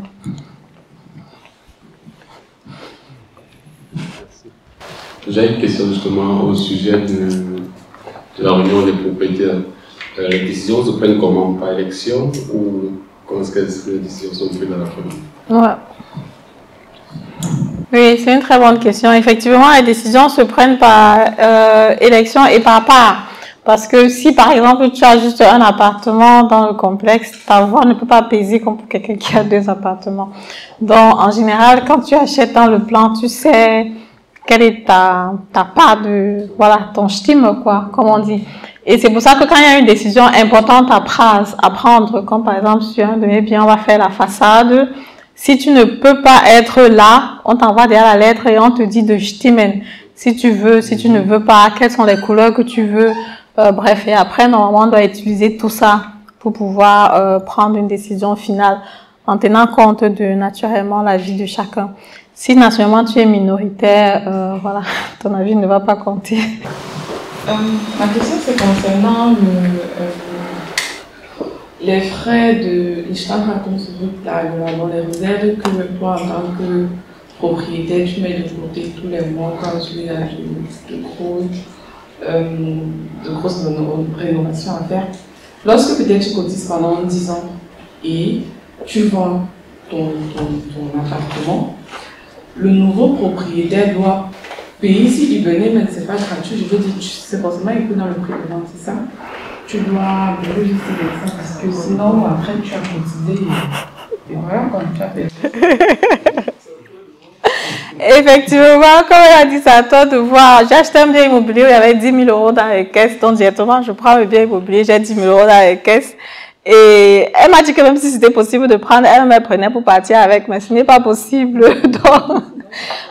G: J'ai une question justement au sujet de la réunion des propriétaires. Les décisions se prennent comment? Par élection ou comment est-ce que les décisions sont prises à la fin?
B: Ouais. Oui, c'est une très bonne question. Effectivement, les décisions se prennent par élection et par part. Parce que si, par exemple, tu as juste un appartement dans le complexe, ta voix ne peut pas peser comme pour quelqu'un qui a 2 appartements. Donc, en général, quand tu achètes dans le plan, tu sais quelle est ta part de, voilà, ton stime, quoi, comme on dit. Et c'est pour ça que quand il y a une décision importante à prendre, comme par exemple sur un de mes biens, on va faire la façade. Si tu ne peux pas être là, on t'envoie derrière la lettre et on te dit de stimmen. Si tu veux, si tu ne veux pas, quelles sont les couleurs que tu veux. Bref, et après, normalement, on doit utiliser tout ça pour pouvoir prendre une décision finale en tenant compte de, naturellement, la vie de chacun. Si, naturellement, tu es minoritaire, voilà, ton avis ne va pas compter.
J: Ma question, c'est concernant les frais de l'Ichtan-Raton-Subut, les réserves que toi, en tant que propriétaire, tu mets de côté tous les mois quand tu as de grosses rénovations à faire. Lorsque peut-être tu cotises pendant 10 ans et tu vends ton appartement, le nouveau propriétaire doit payer s'il venait, mais c'est pas gratuit. Je veux dire, c'est forcément inclus dans le prix de vente, c'est ça? Tu dois justifier ça parce que sinon, après, tu as cotisé et voilà, quand tu as fait.
B: Effectivement, comme elle a dit, c'est à toi de voir. J'ai acheté un bien immobilier où il y avait 10 000 euros dans les caisses. Donc, directement, je prends le bien immobilier, j'ai 10 000 euros dans les caisses. Et elle m'a dit que même si c'était possible de prendre, elle me prenait pour partir avec, mais ce n'est pas possible. Donc,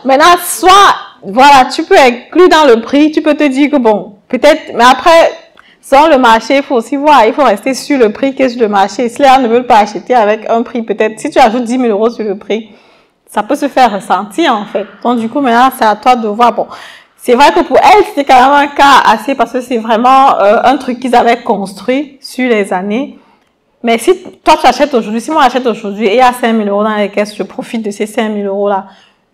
B: maintenant, soit, voilà, tu peux inclure dans le prix, tu peux te dire que bon, peut-être, mais après, selon le marché, il faut aussi voir, il faut rester sur le prix qui est sur le marché. Si les gens ne veulent pas acheter avec un prix, peut-être, si tu ajoutes 10 000 euros sur le prix, ça peut se faire ressentir, en fait. Donc, du coup, maintenant, c'est à toi de voir. Bon, c'est vrai que pour elle, c'était quand même un cas assez, parce que c'est vraiment un truc qu'ils avaient construit sur les années. Mais si toi, tu achètes aujourd'hui, si moi j'achète aujourd'hui et il y a 5 000 euros dans les caisses, je profite de ces 5 000 euros-là.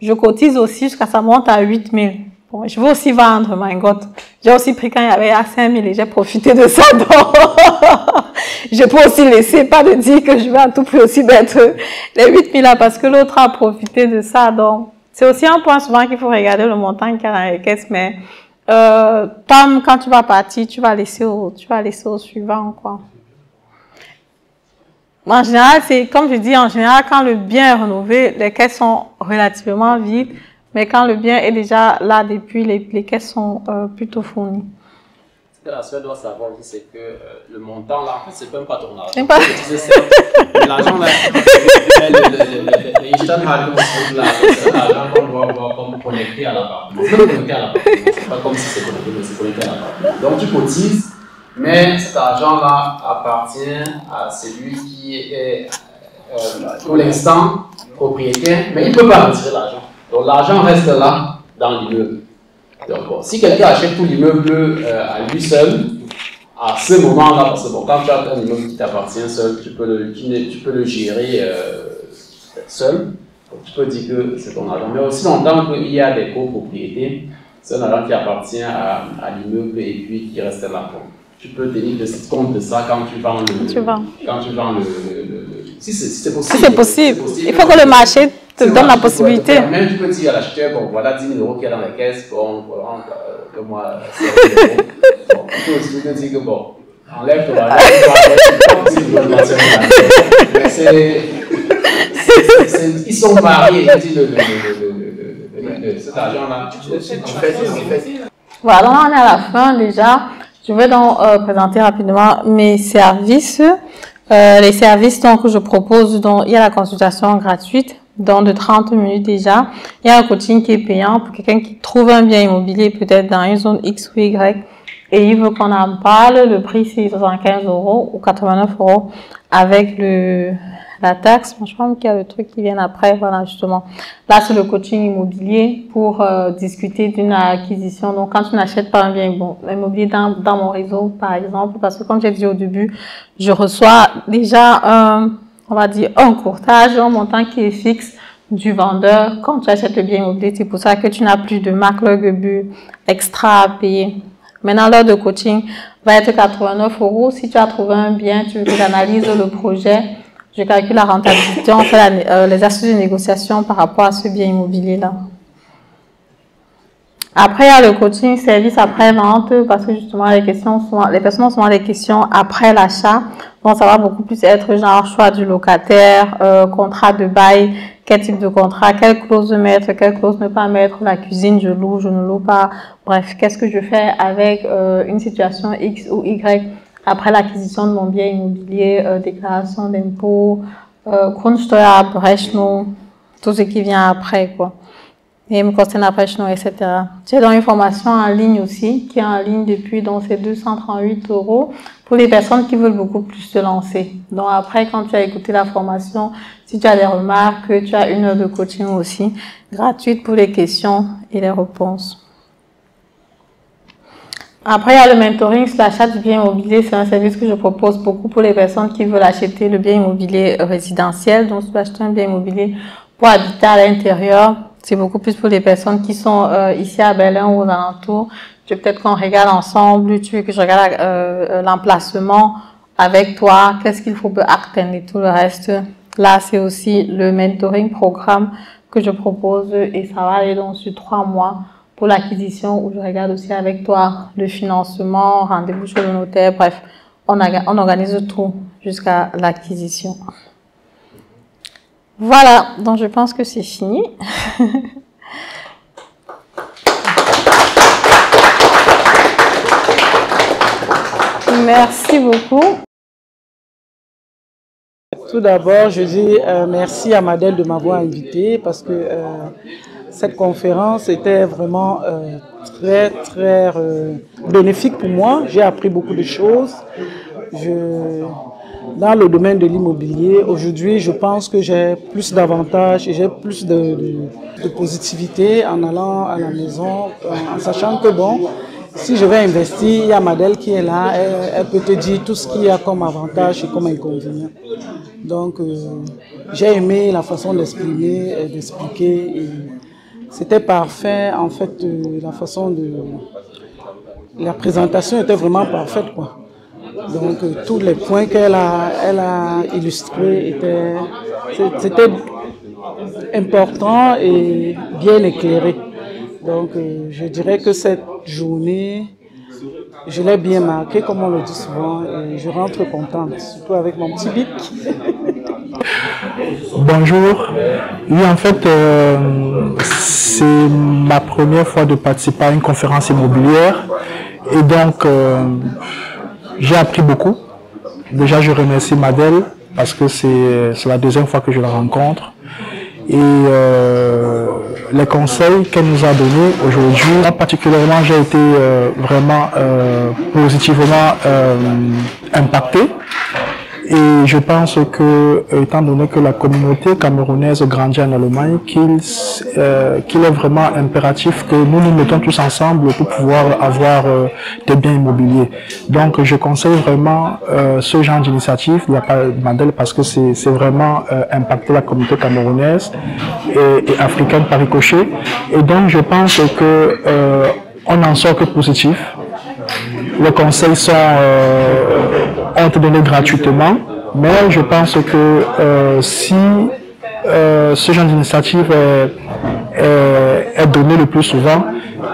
B: Je cotise aussi jusqu'à ça monte à 8 000. Bon, je veux aussi vendre, my God. J'ai aussi pris quand il y avait à 5 000 et j'ai profité de ça. Donc, je peux aussi laisser, pas de dire que je vais à tout prix aussi mettre les 8 000 là parce que l'autre a profité de ça. Donc, c'est aussi un point souvent qu'il faut regarder le montant qu'il y a dans les caisses. Mais, Tom, quand tu vas partir, tu vas laisser au suivant, quoi. En général, c'est comme je dis, en général, quand le bien est rénové, les caisses sont relativement vides, mais quand le bien est déjà là depuis, les caisses sont plutôt fournies.
D: Ce que la soeur doit savoir aussi, c'est que le montant là, en fait, c'est même pas ton argent.
B: C'est pas...
D: L'argent là, les Ishtan Halim, c'est l'argent qu'on doit avoir comme connecté à l'appartement. C'est connecté à l'appartement. C'est pas comme si c'est connecté, mais c'est connecté à l'appartement. Donc tu cotises. Mais cet argent-là appartient à celui qui est pour l'instant propriétaire, mais il ne peut pas retirer l'argent. Donc l'argent reste là dans l'immeuble. Donc bon, si quelqu'un achète tout l'immeuble à lui seul, à ce moment-là, parce que bon, quand tu as un immeuble qui t'appartient seul, tu peux le gérer seul. Donc, tu peux dire que c'est ton argent. Mais aussi longtemps qu'il y a des copropriétés, c'est un argent qui appartient à l'immeuble et puis qui reste là. Tu peux tenir compte de ça quand tu vends si c'est possible.
B: C'est possible. Il faut que le marché te donne la possibilité.
D: Même tu peux dire à l'acheteur, bon, voilà 10 000 € qu'il y a dans la caisse, bon, donne-moi 5 000 €. Bon, tu peux aussi te dire que bon, enlève ton argent, ils sont mariés, cet argent-là.
B: Voilà, on est à la fin déjà. Je vais donc présenter rapidement mes services. Les services donc, que je propose, donc, il y a la consultation gratuite, donc de 30 minutes déjà. Il y a un coaching qui est payant pour quelqu'un qui trouve un bien immobilier peut-être dans une zone X ou Y et il veut qu'on en parle. Le prix c'est 75 € ou 89 € avec la taxe. Je pense qu'il y a le truc qui vient après. Voilà, justement. Là, c'est le coaching immobilier pour discuter d'une acquisition. Donc, quand tu n'achètes pas un bien immobilier dans mon réseau, par exemple, parce que comme j'ai dit au début, je reçois déjà on va dire un courtage, un montant qui est fixe du vendeur quand tu achètes le bien immobilier. C'est pour ça que tu n'as plus de marque-le-but extra à payer. Maintenant, l'heure de coaching va être 89 €. Si tu as trouvé un bien, tu veux que j'analyse le projet, je calcule la rentabilité, on fait les astuces de négociation par rapport à ce bien immobilier-là. Après, il y a le coaching service après-vente, parce que justement, les personnes ont souvent des questions après l'achat. Donc, ça va beaucoup plus être genre choix du locataire, contrat de bail, quel type de contrat, quelle clause mettre, quelle clause ne pas mettre, la cuisine, je loue, je ne loue pas. Bref, qu'est-ce que je fais avec une situation X ou Y après l'acquisition de mon bien immobilier, déclaration d'impôt, Grundsteuerabrechnung, tout ce qui vient après, quoi. Et me concerne etc. J'ai donc une formation en ligne aussi, qui est en ligne depuis, donc c'est 238 € pour les personnes qui veulent beaucoup plus se lancer. Donc après, quand tu as écouté la formation, si tu as des remarques, tu as 1 heure de coaching aussi, gratuite pour les questions et les réponses. Après, il y a le mentoring sur l'achat du bien immobilier. C'est un service que je propose beaucoup pour les personnes qui veulent acheter le bien immobilier résidentiel. Donc, si tu veux acheter un bien immobilier pour habiter à l'intérieur, c'est beaucoup plus pour les personnes qui sont ici à Berlin ou aux alentours. Tu veux peut-être qu'on regarde ensemble, tu veux que je regarde l'emplacement avec toi, qu'est-ce qu'il faut acter et tout le reste. Là, c'est aussi le mentoring programme que je propose et ça va aller donc sur 3 mois pour l'acquisition où je regarde aussi avec toi le financement, rendez-vous chez le notaire, bref, on organise tout jusqu'à l'acquisition. Voilà, donc je pense que c'est fini. Merci beaucoup.
H: Tout d'abord, je dis merci à Madel de m'avoir invité parce que cette conférence était vraiment très bénéfique pour moi. J'ai appris beaucoup de choses. Dans le domaine de l'immobilier, aujourd'hui, je pense que j'ai plus d'avantages et j'ai plus de positivité en allant à la maison, en sachant que bon, si je vais investir, il y a Madel qui est là, elle peut te dire tout ce qu'il y a comme avantage et comme inconvénient. Donc, j'ai aimé la façon d'exprimer, d'expliquer. C'était parfait, en fait, la présentation était vraiment parfaite, quoi. Donc, tous les points qu'elle a illustrés c'était important et bien éclairé. Donc, je dirais que cette journée, je l'ai bien marquée, comme on le dit souvent, et je rentre contente, surtout avec mon petit bic.
K: Bonjour. Oui, en fait, c'est ma première fois de participer à une conférence immobilière et donc j'ai appris beaucoup. Déjà, je remercie Madel parce que c'est la deuxième fois que je la rencontre. Et les conseils qu'elle nous a donnés aujourd'hui, particulièrement, j'ai été vraiment positivement impacté. Et je pense que, étant donné que la communauté camerounaise grandit en Allemagne, qu'il est vraiment impératif que nous nous mettons tous ensemble pour pouvoir avoir des biens immobiliers. Donc, je conseille vraiment ce genre d'initiative de la part de Madel parce que c'est vraiment impacter la communauté camerounaise et africaine par ricochet. Et donc, je pense que on n'en sort que positif. Les conseils ont été donnés gratuitement, mais je pense que si ce genre d'initiative est donné le plus souvent,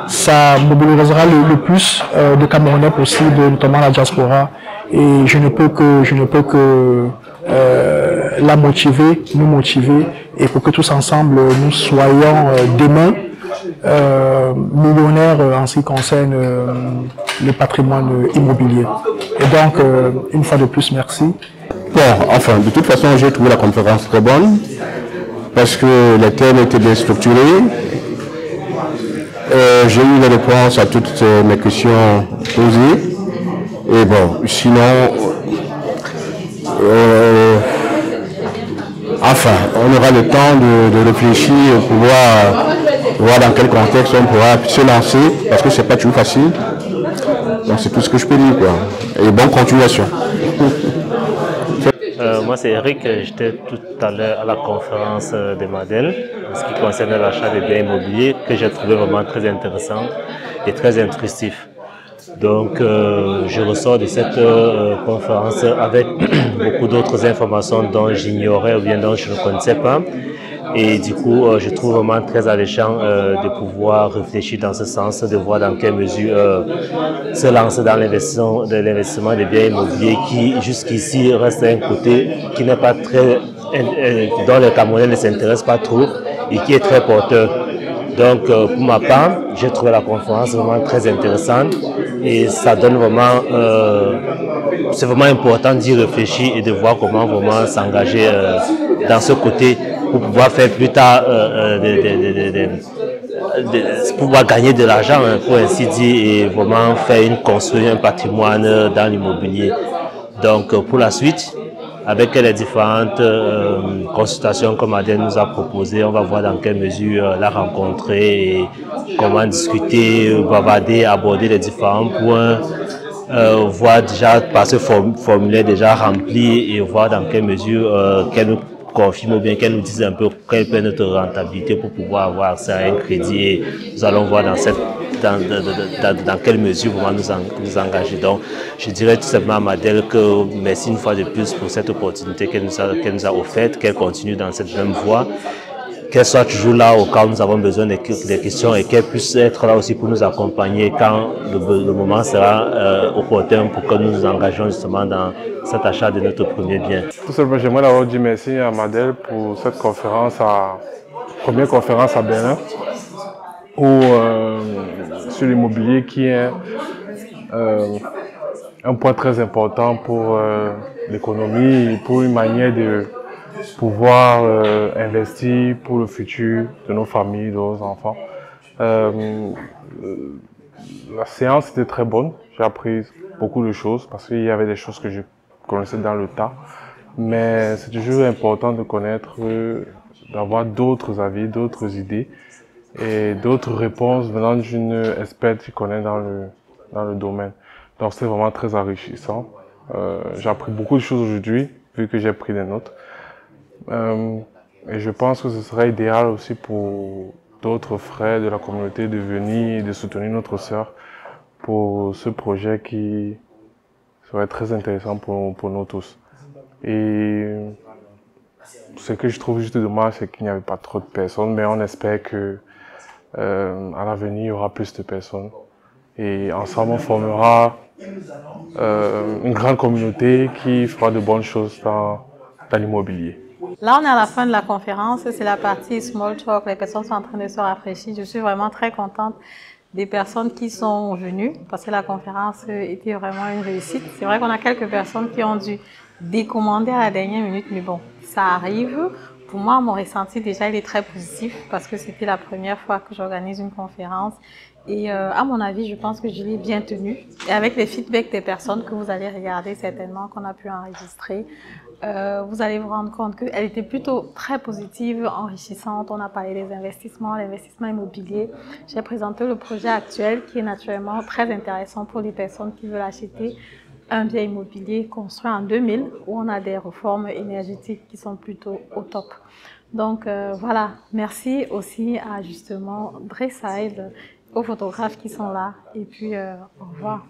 K: ça mobilisera le plus de Camerounais possible, notamment la diaspora. Et je ne peux que la motiver, nous motiver, et pour que tous ensemble nous soyons demain millionnaires en ce qui concerne le patrimoine immobilier. Et donc, une fois de plus, merci.
F: Bon, enfin, de toute façon, j'ai trouvé la conférence très bonne parce que les thèmes étaient bien structurés. J'ai eu les réponses à toutes mes questions posées. Et bon, sinon, enfin, on aura le temps de réfléchir pour voir dans quel contexte on pourra se lancer, parce que c'est pas toujours facile. Donc c'est tout ce que je peux dire, quoi. Et bonne continuation.
L: Moi c'est Eric, j'étais tout à l'heure à la conférence de Madel, en ce qui concerne l'achat des biens immobiliers, que j'ai trouvé vraiment très intéressant et très instructif. Donc je ressors de cette conférence avec beaucoup d'autres informations dont j'ignorais ou bien dont je ne connaissais pas. Et du coup, je trouve vraiment très alléchant de pouvoir réfléchir dans ce sens, de voir dans quelle mesure se lancer dans l'investissement des biens immobiliers qui jusqu'ici reste un côté qui n'est pas très, dont les Camerounais ne s'intéressent pas trop et qui est très porteur. Donc pour ma part, j'ai trouvé la conférence vraiment très intéressante et ça donne vraiment, c'est vraiment important d'y réfléchir et de voir comment vraiment s'engager dans ce côté pour pouvoir faire plus tard, pouvoir gagner de l'argent, hein, pour ainsi dire, et vraiment construire un patrimoine dans l'immobilier. Donc pour la suite, avec les différentes consultations que Madel nous a proposées, on va voir dans quelle mesure la rencontrer et comment discuter, bavarder, aborder les différents points, voir déjà par ce formulaire déjà rempli et voir dans quelle mesure qu'elle nous confirme ou bien qu'elle nous dise un peu quelle peut être notre rentabilité pour pouvoir avoir accès à un crédit. Et nous allons voir dans quelle mesure vraiment nous engager. Donc, je dirais tout simplement à Madel que merci une fois de plus pour cette opportunité qu'elle nous a offerte, qu'elle continue dans cette même voie, qu'elle soit toujours là au cas où nous avons besoin des questions et qu'elle puisse être là aussi pour nous accompagner quand le moment sera opportun pour que nous nous engagions justement dans cet achat de notre premier bien.
C: Tout simplement, j'aimerais d'abord dire merci à Madel pour cette conférence, première conférence à Berlin, sur l'immobilier qui est un point très important pour l'économie et pour une manière de pouvoir investir pour le futur de nos familles, de nos enfants. La séance était très bonne, j'ai appris beaucoup de choses parce qu'il y avait des choses que je connaissais dans le tas, mais c'est toujours important de connaître, d'avoir d'autres avis, d'autres idées et d'autres réponses venant d'une experte qui connaît dans le domaine. Donc c'est vraiment très enrichissant. J'ai appris beaucoup de choses aujourd'hui, vu que j'ai pris des notes. Et je pense que ce serait idéal aussi pour d'autres frères de la communauté de venir et de soutenir notre sœur pour ce projet qui serait très intéressant pour nous tous. Et ce que je trouve juste dommage, c'est qu'il n'y avait pas trop de personnes, mais on espère que à l'avenir, il y aura plus de personnes. Et ensemble, on formera une grande communauté qui fera de bonnes choses dans l'immobilier.
B: Là, on est à la fin de la conférence, c'est la partie small talk, les personnes sont en train de se rafraîchir. Je suis vraiment très contente des personnes qui sont venues parce que la conférence était vraiment une réussite. C'est vrai qu'on a quelques personnes qui ont dû décommander à la dernière minute, mais bon, ça arrive. pour moi, mon ressenti déjà, il est très positif parce que c'était la première fois que j'organise une conférence. Et à mon avis, je pense que je l'ai bien tenue. Et avec les feedbacks des personnes que vous allez regarder certainement, qu'on a pu enregistrer, vous allez vous rendre compte qu'elle était plutôt très positive, enrichissante. On a parlé des investissements, l'investissement immobilier. J'ai présenté le projet actuel qui est naturellement très intéressant pour les personnes qui veulent acheter un bien immobilier construit en 2000 où on a des réformes énergétiques qui sont plutôt au top. Donc voilà, merci aussi à justement Dresside, aux photographes qui sont là et puis au revoir.